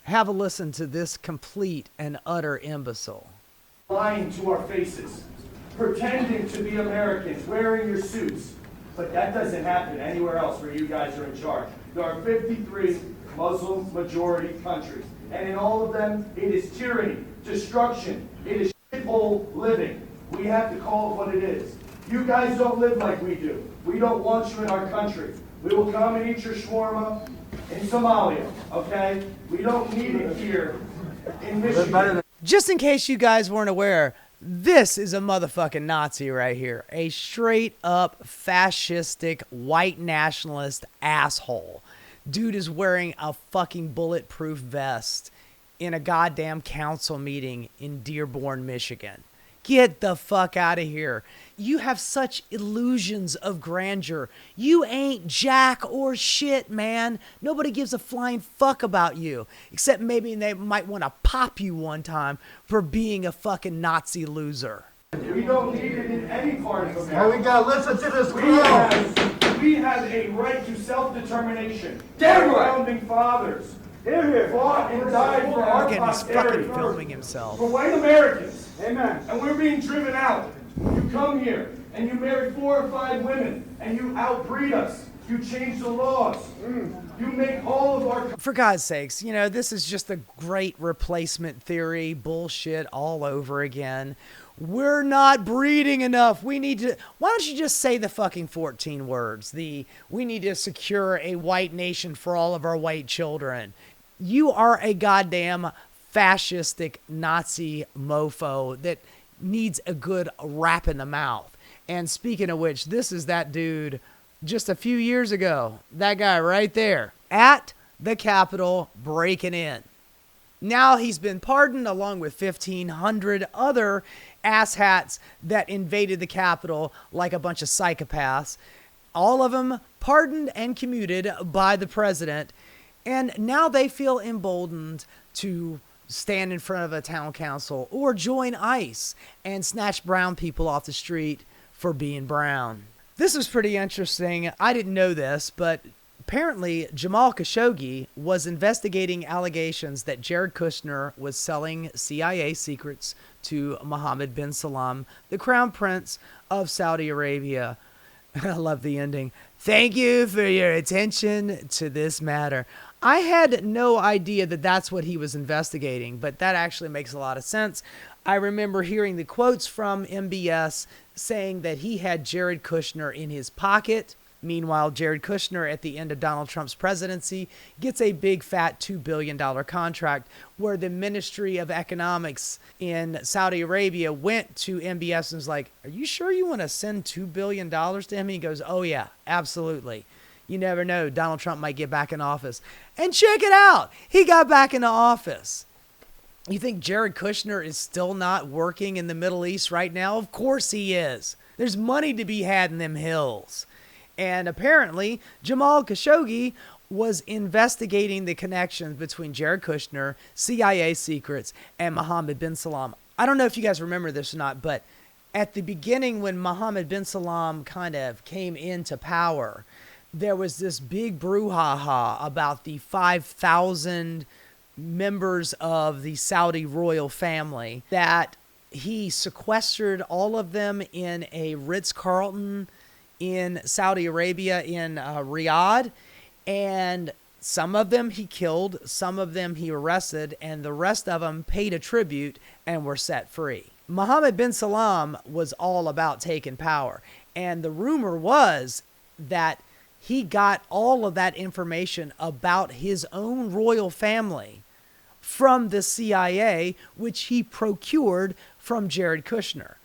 Have a listen to this complete and utter imbecile. Lying to our faces, pretending to be Americans, wearing your suits. But that doesn't happen anywhere else where you guys are in charge. There are 53 Muslim majority countries. And in all of them, it is tyranny, destruction, it is shithole living. We have to call it what it is. You guys don't live like we do. We don't want you in our country. We will come and eat your shawarma in Somalia, okay? We don't need it here in Michigan. Just in case you guys weren't aware, this is a motherfucking Nazi right here. A straight up fascistic white nationalist asshole. Dude is wearing a fucking bulletproof vest in a goddamn council meeting in Dearborn, Michigan. Get the fuck out of here. You have such illusions of grandeur. You ain't jack or shit, man. Nobody gives a flying fuck about you. Except maybe they might want to pop you one time for being a fucking Nazi loser. We don't need it in any part of America. Now we gotta listen to this We have a right to self-determination. Damn Our right. founding fathers fought and died for our Again, he's posterity. fucking filming himself. For white Americans. Amen. And we're being driven out. You come here and you marry 4 or 5 women and you outbreed us. You change the laws. You make all of our... For God's sakes, you know, this is just a great replacement theory bullshit all over again. We're not breeding enough. We need to... Why don't you just say the fucking 14 words? We need to secure a white nation for all of our white children. You are a goddamn fascistic Nazi mofo that needs a good rap in the mouth. And speaking of which, this is that dude just a few years ago. That guy right there at the Capitol breaking in. Now he's been pardoned along with 1,500 other asshats that invaded the Capitol like a bunch of psychopaths. All of them pardoned and commuted by the president. And now they feel emboldened to stand in front of a town council or join ICE and snatch brown people off the street for being brown. This is pretty interesting. I didn't know this, but apparently Jamal Khashoggi was investigating allegations that Jared Kushner was selling CIA secrets to Mohammed bin Salman, the crown prince of Saudi Arabia. I love the ending. Thank you for your attention to this matter. I had no idea that that's what he was investigating, but that actually makes a lot of sense. I remember hearing the quotes from MBS saying that he had Jared Kushner in his pocket. Meanwhile, Jared Kushner, at the end of Donald Trump's presidency, gets a big fat $2 billion contract where the Ministry of Economics in Saudi Arabia went to MBS and was like, are you sure you want to send $2 billion to him? And he goes, oh yeah, absolutely. You never know, Donald Trump might get back in office. And check it out, he got back into office. You think Jared Kushner is still not working in the Middle East right now? Of course he is. There's money to be had in them hills. And apparently, Jamal Khashoggi was investigating the connections between Jared Kushner, CIA secrets, and Mohammed bin Salman. I don't know if you guys remember this or not, but At the beginning, when Mohammed bin Salman kind of came into power, there was this big brouhaha about the 5,000 members of the Saudi royal family, that he sequestered all of them in a Ritz-Carlton in Saudi Arabia in Riyadh, and some of them he killed, some of them he arrested, and the rest of them paid a tribute and were set free. Mohammed bin Salman was all about taking power, and the rumor was that he got all of that information about his own royal family from the CIA, which he procured from Jared Kushner.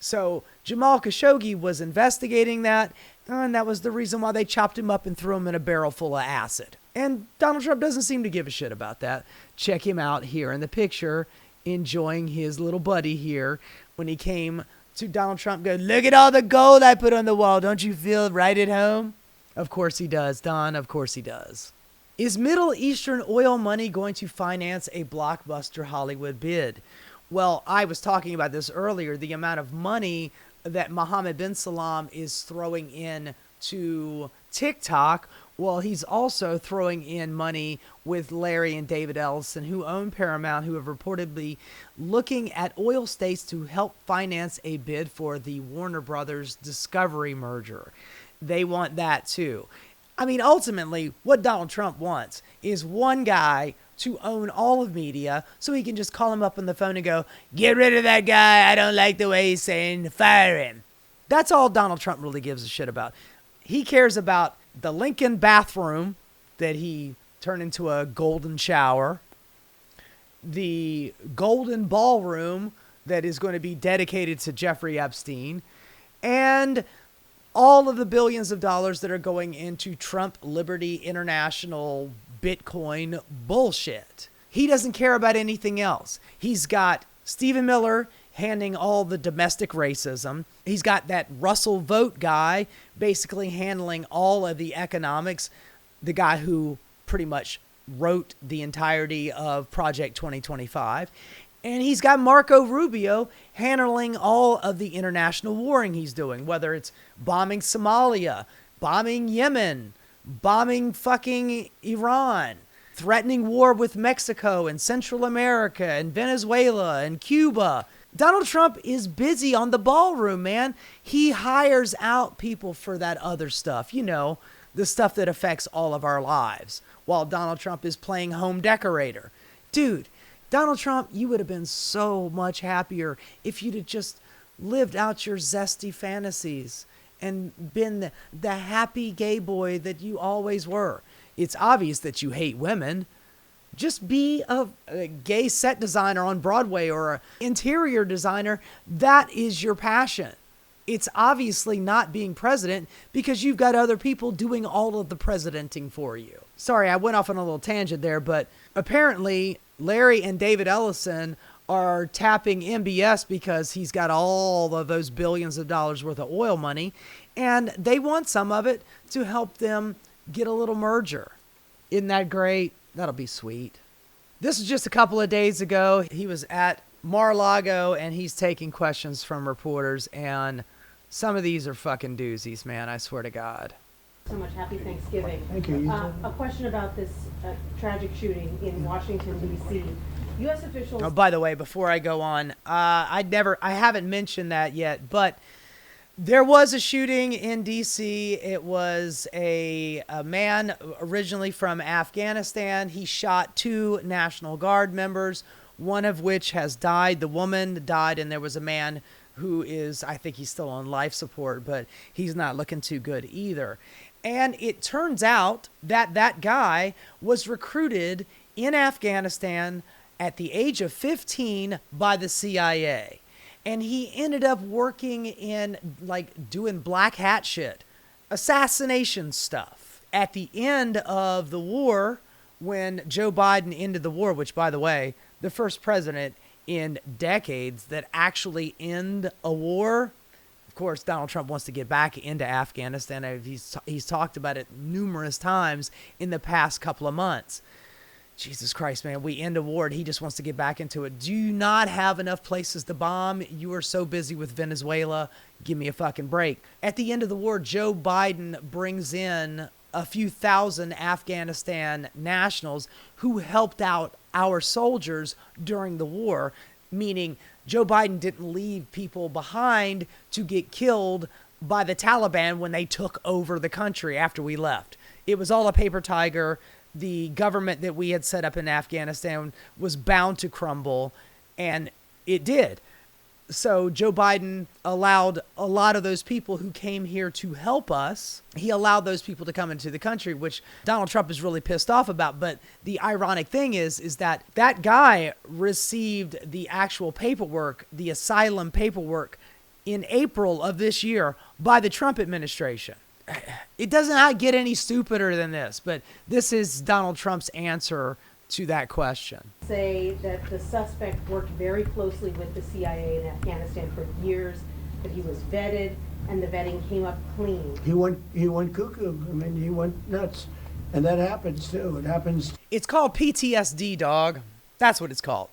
So Jamal Khashoggi was investigating that, and that was the reason why they chopped him up and threw him in a barrel full of acid. And Donald Trump doesn't seem to give a shit about that. Check him out here in the picture, enjoying his little buddy here when he came to Donald Trump, go, look at all the gold I put on the wall. Don't you feel right at home? Of course he does, Don. Of course he does. Is Middle Eastern oil money going to finance a blockbuster Hollywood bid? Well, I was talking about this earlier, the amount of money that Mohammed bin Salman is throwing in to TikTok. Well, he's also throwing in money with Larry and David Ellison, who own Paramount, who have reportedly looking at oil states to help finance a bid for the Warner Brothers Discovery merger. They want that too. I mean, ultimately, what Donald Trump wants is one guy to own all of media so he can just call him up on the phone and go, get rid of that guy. I don't like the way he's saying, fire him. That's all Donald Trump really gives a shit about. He cares about the Lincoln bathroom that he turned into a golden shower, the golden ballroom that is going to be dedicated to Jeffrey Epstein, and all of the billions of dollars that are going into Trump Liberty International Bitcoin bullshit. He doesn't care about anything else. He's got Stephen Miller handling all the domestic racism. He's got that Russell Vogt guy basically handling all of the economics, the guy who pretty much wrote the entirety of Project 2025. And he's got Marco Rubio handling all of the international warring he's doing, whether it's bombing Somalia, bombing Yemen, bombing fucking Iran, threatening war with Mexico and Central America and Venezuela and Cuba. Donald Trump is busy on the ballroom, man. He hires out people for that other stuff, you know, the stuff that affects all of our lives, while Donald Trump is playing home decorator. Dude, Donald Trump, you would have been so much happier if you'd have just lived out your zesty fantasies and been the happy gay boy that you always were. It's obvious that you hate women. Just be a gay set designer on Broadway or an interior designer. That is your passion. It's obviously not being president because you've got other people doing all of the presidenting for you. Sorry, I went off on a little tangent there, but apparently Larry and David Ellison are tapping MBS because he's got all of those billions of dollars worth of oil money, and they want some of it to help them get a little merger. Isn't that great? That'll be sweet. This is just a couple of days ago. He was at Mar-a-Lago, and he's taking questions from reporters, and some of these are fucking doozies, man. I swear to God. So much. Happy Thanksgiving. Thank you. A question about this tragic shooting in Washington, D.C. U.S. officials... Oh, by the way, before I go on, I haven't mentioned that yet, but there was a shooting in D.C. It was a man originally from Afghanistan. He shot 2 National Guard members, one of which has died. The woman died, and there was a man who is, I think he's still on life support, but he's not looking too good either. And it turns out that that guy was recruited in Afghanistan at the age of 15 by the CIA. And he ended up working in, like, doing black hat shit, assassination stuff. At the end of the war, when Joe Biden ended the war, which, by the way, the first president in decades that actually end a war. Of course, Donald Trump wants to get back into Afghanistan. He's talked about it numerous times in the past couple of months. Jesus Christ, man, we end a war and he just wants to get back into it. Do you not have enough places to bomb? You are so busy with Venezuela. Give me a fucking break. At the end of the war, Joe Biden brings in a few thousand Afghanistan nationals who helped out our soldiers during the war, meaning Joe Biden didn't leave people behind to get killed by the Taliban when they took over the country after we left. It was all a paper tiger. The government that we had set up in Afghanistan was bound to crumble, and it did. So Joe Biden allowed a lot of those people who came here to help us, he allowed those people to come into the country, which Donald Trump is really pissed off about. But the ironic thing is that that guy received the actual paperwork, the asylum paperwork, in April of this year by the Trump administration. It does not get any stupider than this, but this is Donald Trump's answer to that question. Say that the suspect worked very closely with the CIA in Afghanistan for years, that he was vetted, and the vetting came up clean. He went cuckoo. I mean, he went nuts. And that happens too. It happens. It's called PTSD, dog. That's what it's called.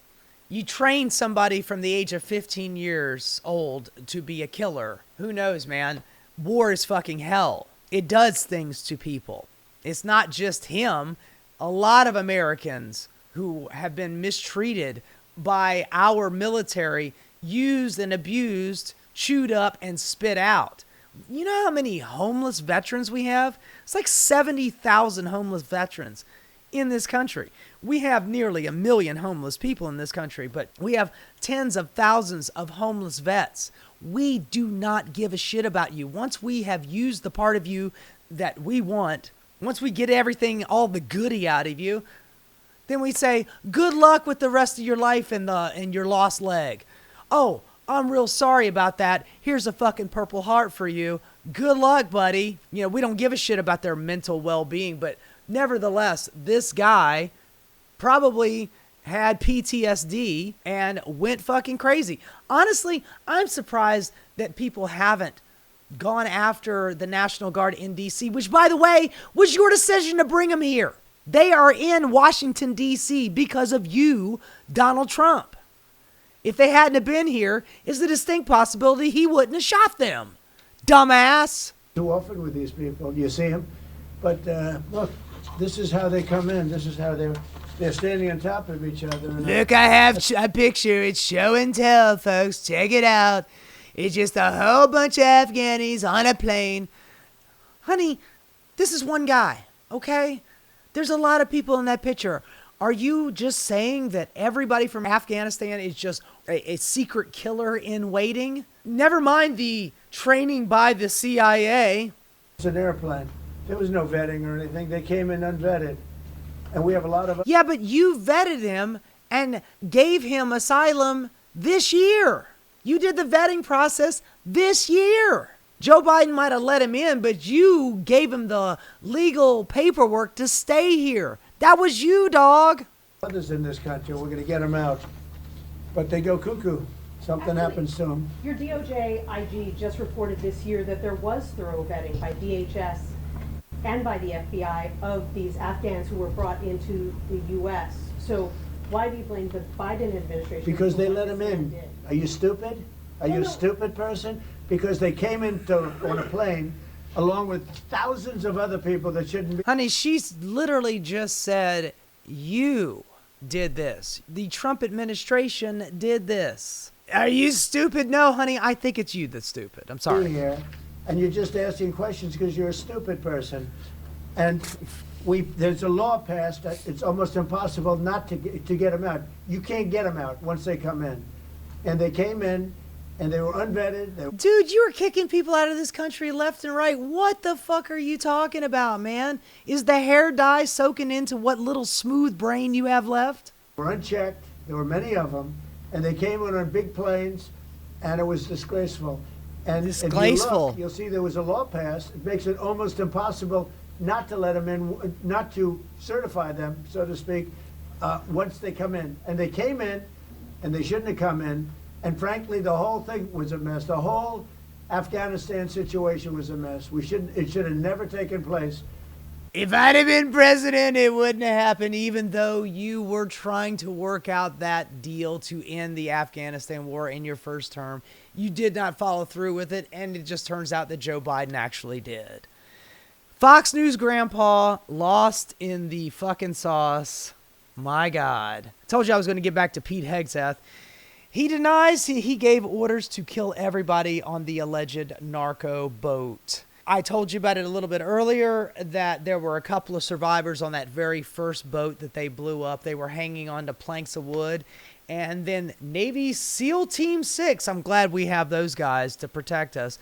You train somebody from the age of 15 years old to be a killer. Who knows, man? War is fucking hell. It does things to people. It's not just him. A lot of Americans who have been mistreated by our military, used and abused, chewed up and spit out. You know how many homeless veterans we have? It's like 70,000 homeless veterans in this country. We have nearly 1 million homeless people in this country, but we have tens of thousands of homeless vets. We do not give a shit about you. Once we have used the part of you that we want, once we get everything, all the goody out of you, then we say, good luck with the rest of your life and your lost leg. Oh, I'm real sorry about that. Here's a fucking Purple Heart for you. Good luck, buddy. You know, we don't give a shit about their mental well-being, but nevertheless, this guy probably had PTSD and went fucking crazy. Honestly, I'm surprised that people haven't gone after the National Guard in D.C., which, by the way, was your decision to bring them here. They are in Washington, D.C. because of you, Donald Trump. If they hadn't have been here, is the distinct possibility he wouldn't have shot them. Dumbass. Too often with these people, you see them. But look, this is how they come in. This is how they're standing on top of each other. Look, I have a picture. It's show and tell, folks. Check it out. It's just a whole bunch of Afghanis on a plane. Honey, this is one guy, okay? There's a lot of people in that picture. Are you just saying that everybody from Afghanistan is just a secret killer in waiting? Never mind the training by the CIA. It's an airplane. There was no vetting or anything. They came in unvetted. And we have a lot of... Yeah, but you vetted him and gave him asylum this year. You did the vetting process this year. Joe Biden might have let him in, but you gave him the legal paperwork to stay here. That was you, dog. Others in this country, we're going to get them out. But they go cuckoo. Something happens to them. Your DOJ IG just reported this year that there was thorough vetting by DHS and by the FBI of these Afghans who were brought into the U.S. So why do you blame the Biden administration? Because they let them in. Are you stupid? Are you a stupid person? Because they came in on a plane along with thousands of other people that shouldn't be. Honey, she's literally just said, you did this. The Trump administration did this. Are you stupid? No, honey, I think it's you that's stupid. I'm sorry. Here, and you're just asking questions because you're a stupid person. And there's a law passed that it's almost impossible not to get them out. You can't get them out once they come in. And they came in, and they were unvetted. Dude, you were kicking people out of this country left and right. What the fuck are you talking about, man? Is the hair dye soaking into what little smooth brain you have left? They were unchecked. There were many of them. And they came in on big planes, and it was disgraceful. And disgraceful. If you look, you'll see there was a law passed. It makes it almost impossible not to let them in, not to certify them, so to speak, once they come in. And they came in, and they shouldn't have come in. And frankly, the whole thing was a mess. The whole Afghanistan situation was a mess. It should have never taken place. If I'd have been president, it wouldn't have happened, even though you were trying to work out that deal to end the Afghanistan war in your first term. You did not follow through with it, and it just turns out that Joe Biden actually did. Fox News grandpa lost in the fucking sauce. My God. Told you I was going to get back to Pete Hegseth. He denies he gave orders to kill everybody on the alleged narco boat. I told you about it a little bit earlier that there were a couple of survivors on that very first boat that they blew up. They were hanging onto planks of wood. And then Navy SEAL Team 6, I'm glad we have those guys to protect us.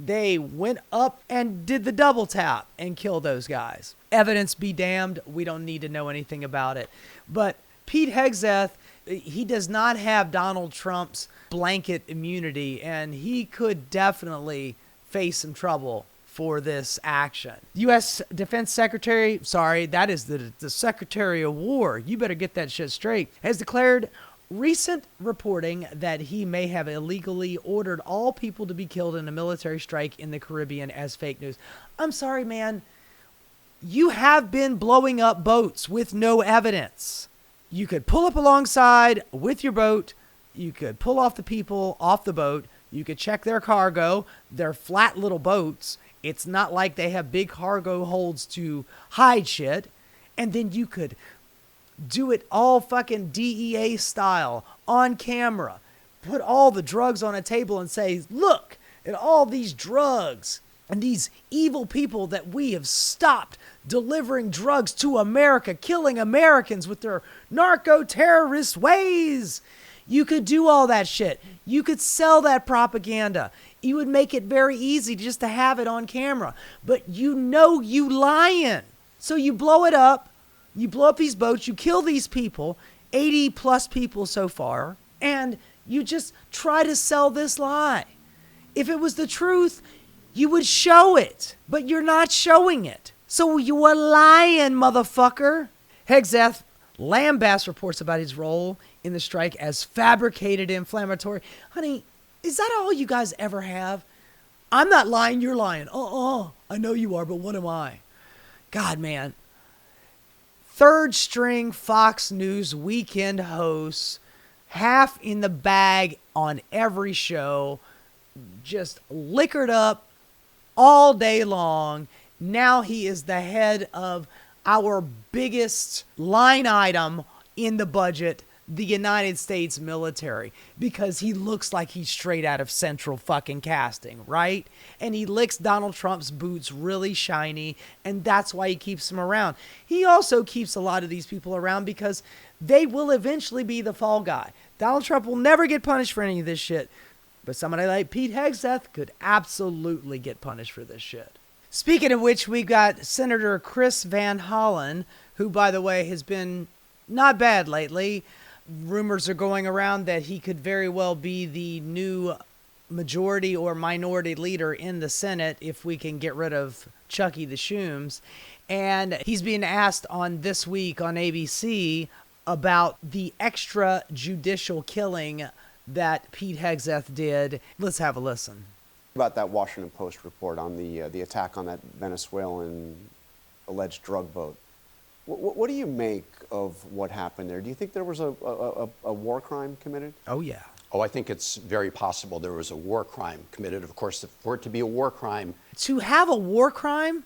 They went up and did the double tap and killed those guys. Evidence be damned. We don't need to know anything about it. But Pete Hegseth, he does not have Donald Trump's blanket immunity, and he could definitely face some trouble for this action. U.S. Defense Secretary, sorry, that is the Secretary of War, you better get that shit straight, has declared recent reporting that he may have illegally ordered all people to be killed in a military strike in the Caribbean as fake news. I'm sorry, man. You have been blowing up boats with no evidence. You could pull up alongside with your boat. You could pull off the people off the boat. You could check their cargo. They're flat little boats. It's not like they have big cargo holds to hide shit. And then you could do it all fucking DEA style on camera. Put all the drugs on a table and say, look at all these drugs and these evil people that we have stopped delivering drugs to America, killing Americans with their narco-terrorist ways. You could do all that shit. You could sell that propaganda. You would make it very easy just to have it on camera. But you know you lying. So you blow it up. You blow up these boats. You kill these people, 80 plus people so far. And you just try to sell this lie. If it was the truth, you would show it. But you're not showing it. So you are lying, motherfucker. Hegseth lambasts reports about his role in the strike as fabricated inflammatory. Honey, is that all you guys ever have? I'm not lying, you're lying. I know you are, but what am I? God, man. Third string Fox News weekend hosts, half in the bag on every show, just liquored up all day long. Now he is the head of our biggest line item in the budget, the United States military, because he looks like he's straight out of Central fucking casting, right? And he licks Donald Trump's boots really shiny, and that's why he keeps them around. He also keeps a lot of these people around because they will eventually be the fall guy. Donald Trump will never get punished for any of this shit, but somebody like Pete Hegseth could absolutely get punished for this shit. Speaking of which, we got Senator Chris Van Hollen, who, by the way, has been not bad lately. Rumors are going around that he could very well be the new majority or minority leader in the Senate if we can get rid of Chucky the Shrooms. And he's being asked on This Week on ABC about the extrajudicial killing that Pete Hegseth did. Let's have a listen. About that Washington Post report on the attack on that Venezuelan alleged drug boat. What do you make of what happened there? Do you think there was a war crime committed? Oh, yeah. Oh, I think it's very possible there was a war crime committed. Of course, for it to be a war crime. To have a war crime,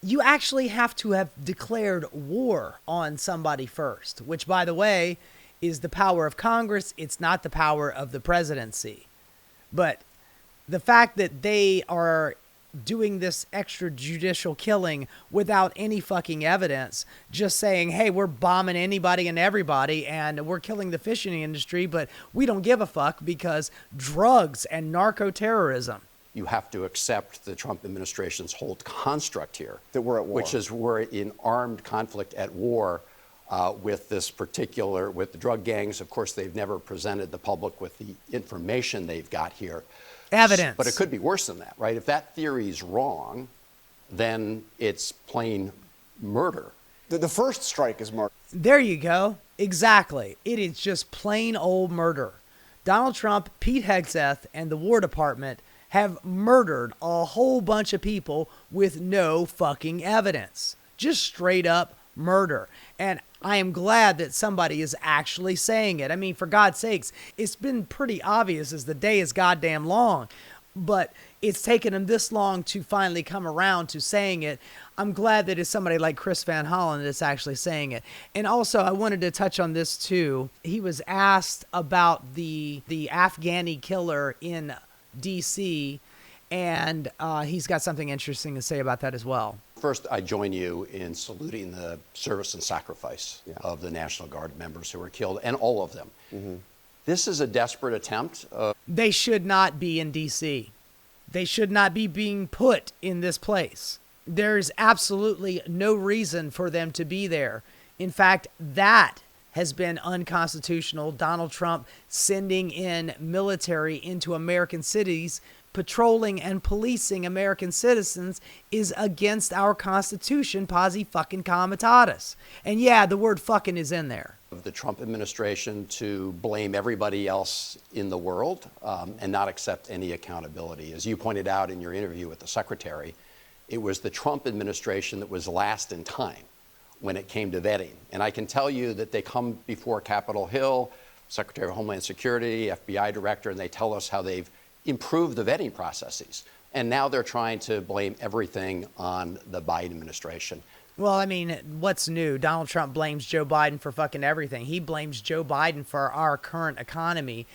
you actually have to have declared war on somebody first, which, by the way, is the power of Congress. It's not the power of the presidency. But the fact that they are doing this extrajudicial killing without any fucking evidence, just saying, hey, we're bombing anybody and everybody and we're killing the fishing industry, but we don't give a fuck because drugs and narco-terrorism. You have to accept the Trump administration's whole construct here. That we're at war. Which is we're in armed conflict at war with this particular, with the drug gangs. Of course, they've never presented the public with the information they've got here. Evidence. But it could be worse than that, right? If that theory is wrong, then it's plain murder. The first strike is murder. There you go. Exactly. It is just plain old murder. Donald Trump, Pete Hegseth, and the War Department have murdered a whole bunch of people with no fucking evidence. just straight up murder. And I am glad that somebody is actually saying it. I mean, for God's sakes, it's been pretty obvious as the day is goddamn long, but it's taken them this long to finally come around to saying it. I'm glad that it's somebody like Chris Van Hollen that's actually saying it. And also, I wanted to touch on this too. He was asked about the Afghani killer in D.C., and he's got something interesting to say about that as well. First, I join you in saluting the service and sacrifice of the National Guard members who were killed, and all of them. Mm-hmm. This is a desperate attempt. They should not be in D.C. They should not be being put in this place. There's absolutely no reason for them to be there. In fact, that has been unconstitutional. Donald Trump sending in military into American cities, patrolling and policing American citizens, is against our Constitution, posi fucking comitatus. And yeah, the word fucking is in there. Of the Trump administration to blame everybody else in the world and not accept any accountability. As you pointed out in your interview with the secretary, it was the Trump administration that was last in time when it came to vetting. And I can tell you that they come before Capitol Hill, Secretary of Homeland Security, FBI director, and they tell us how they've improved the vetting processes. And now they're trying to blame everything on the Biden administration. Well, I mean, what's new? Donald Trump blames Joe Biden for fucking everything. He blames Joe Biden for our current economy.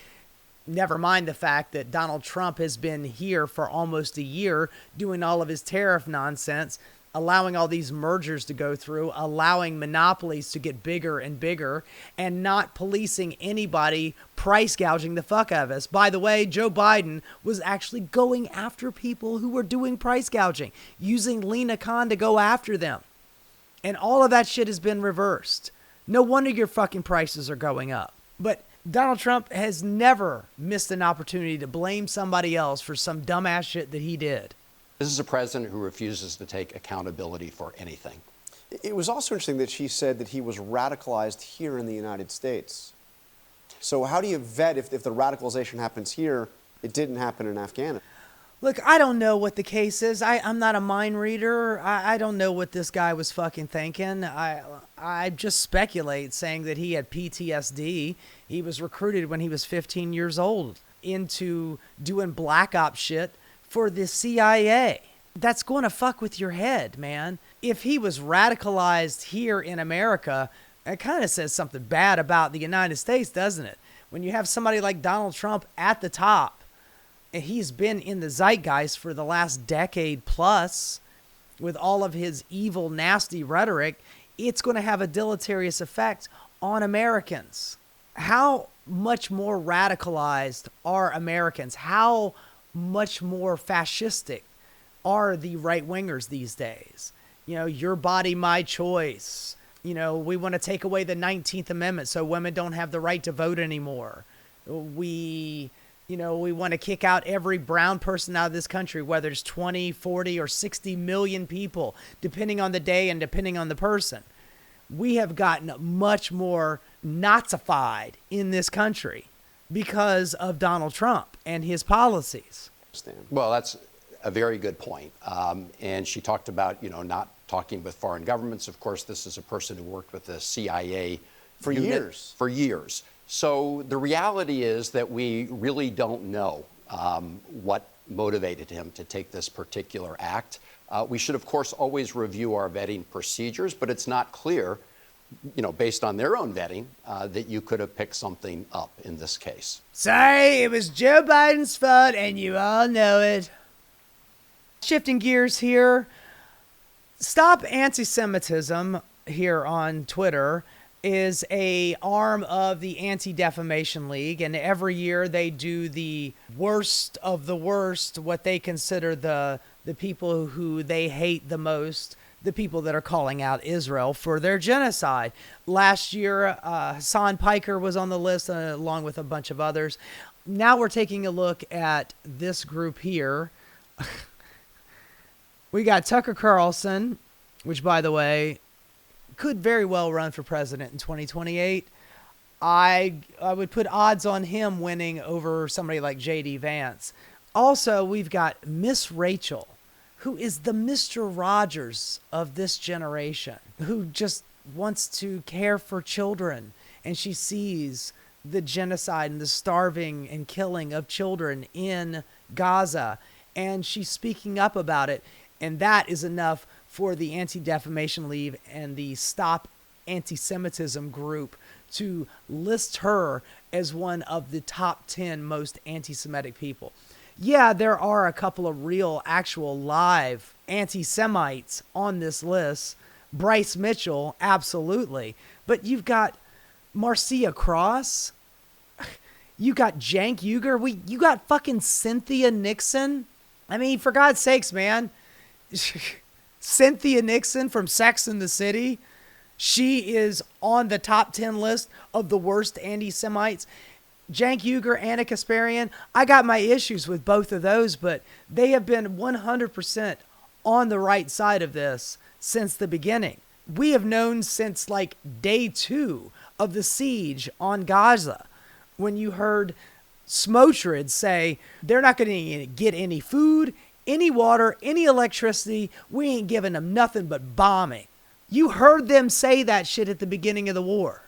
Never mind the fact that Donald Trump has been here for almost a year doing all of his tariff nonsense, allowing all these mergers to go through, allowing monopolies to get bigger and bigger, and not policing anybody price gouging the fuck out of us. By the way, Joe Biden was actually going after people who were doing price gouging, using Lena Khan to go after them. And all of that shit has been reversed. No wonder your fucking prices are going up. But Donald Trump has never missed an opportunity to blame somebody else for some dumbass shit that he did. This is a president who refuses to take accountability for anything. It was also interesting that she said that he was radicalized here in the United States. So how do you vet if the radicalization happens here, it didn't happen in Afghanistan? Look, I don't know what the case is. I'm not a mind reader. I don't know what this guy was fucking thinking. I just speculate saying that he had PTSD. He was recruited when he was 15 years old into doing black ops shit for the CIA. That's going to fuck with your head, man. If he was radicalized here in America, it kind of says something bad about the United States, doesn't it? When you have somebody like Donald Trump at the top, and he's been in the zeitgeist for the last decade plus with all of his evil, nasty rhetoric, it's going to have a deleterious effect on Americans. How much more radicalized are Americans? How much more fascistic are the right-wingers these days? You know, your body, my choice. You know, we want to take away the 19th Amendment so women don't have the right to vote anymore. We want to kick out every brown person out of this country, whether it's 20, 40, or 60 million people, depending on the day and depending on the person. We have gotten much more Nazified in this country because of Donald Trump and his policies. Well, that's a very good point. And she talked about, not talking with foreign governments. Of course, this is a person who worked with the CIA for years. For years. So the reality is that we really don't know what motivated him to take this particular act. We should, of course, always review our vetting procedures, but it's not clear, based on their own vetting, that you could have picked something up in this case. Sorry, it was Joe Biden's fault, and you all know it. Shifting gears here, Stop Anti-Semitism here on Twitter is a arm of the Anti-Defamation League, and every year they do the worst of the worst, what they consider the people who they hate the most, the people that are calling out Israel for their genocide. Last year, Hassan Piker was on the list along with a bunch of others. Now we're taking a look at this group here. We got Tucker Carlson, which, by the way, could very well run for president in 2028. I would put odds on him winning over somebody like J.D. Vance. Also, we've got Miss Rachel, who is the Mr. Rogers of this generation, who just wants to care for children. And she sees the genocide and the starving and killing of children in Gaza. And she's speaking up about it. And that is enough for the Anti-Defamation League and the Stop Anti-Semitism group to list her as one of the top 10 most anti-Semitic people. Yeah, there are a couple of real, actual, live anti-Semites on this list. Bryce Mitchell, absolutely. But you've got Marcia Cross. You got Cenk Uygur. You got fucking Cynthia Nixon. I mean, for God's sakes, man. Cynthia Nixon from Sex and the City. She is on the top 10 list of the worst anti-Semites. Cenk Uygur, Anna Kasparian, I got my issues with both of those, but they have been 100% on the right side of this since the beginning. We have known since like day 2 of the siege on Gaza, when you heard Smotrich say they're not going to get any food, any water, any electricity. We ain't giving them nothing but bombing. You heard them say that shit at the beginning of the war,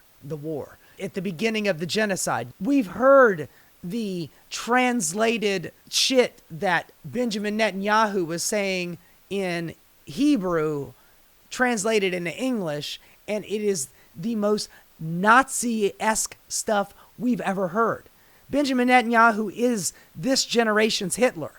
at the beginning of the genocide. We've heard the translated shit that Benjamin Netanyahu was saying in Hebrew, translated into English, and it is the most Nazi-esque stuff we've ever heard. Benjamin Netanyahu is this generation's Hitler.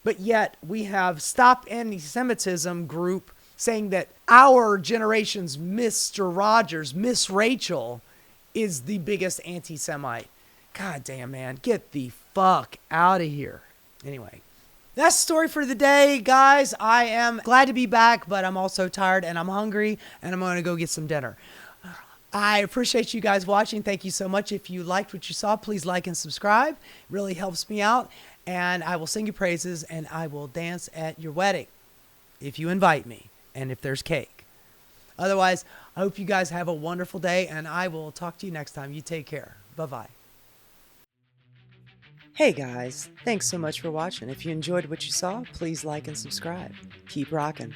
But yet we have Stop Anti-Semitism group saying that our generation's Mr. Rogers, Miss Rachel, is the biggest anti-Semite. God damn, man. Get the fuck out of here. Anyway, that's the story for the day, guys. I am glad to be back, but I'm also tired and I'm hungry and I'm going to go get some dinner. I appreciate you guys watching. Thank you so much. If you liked what you saw, please like and subscribe. It really helps me out. And I will sing you praises and I will dance at your wedding if you invite me and if there's cake. Otherwise, I hope you guys have a wonderful day and I will talk to you next time. You take care. Bye-bye. Hey guys, thanks so much for watching. If you enjoyed what you saw, please like and subscribe. Keep rocking.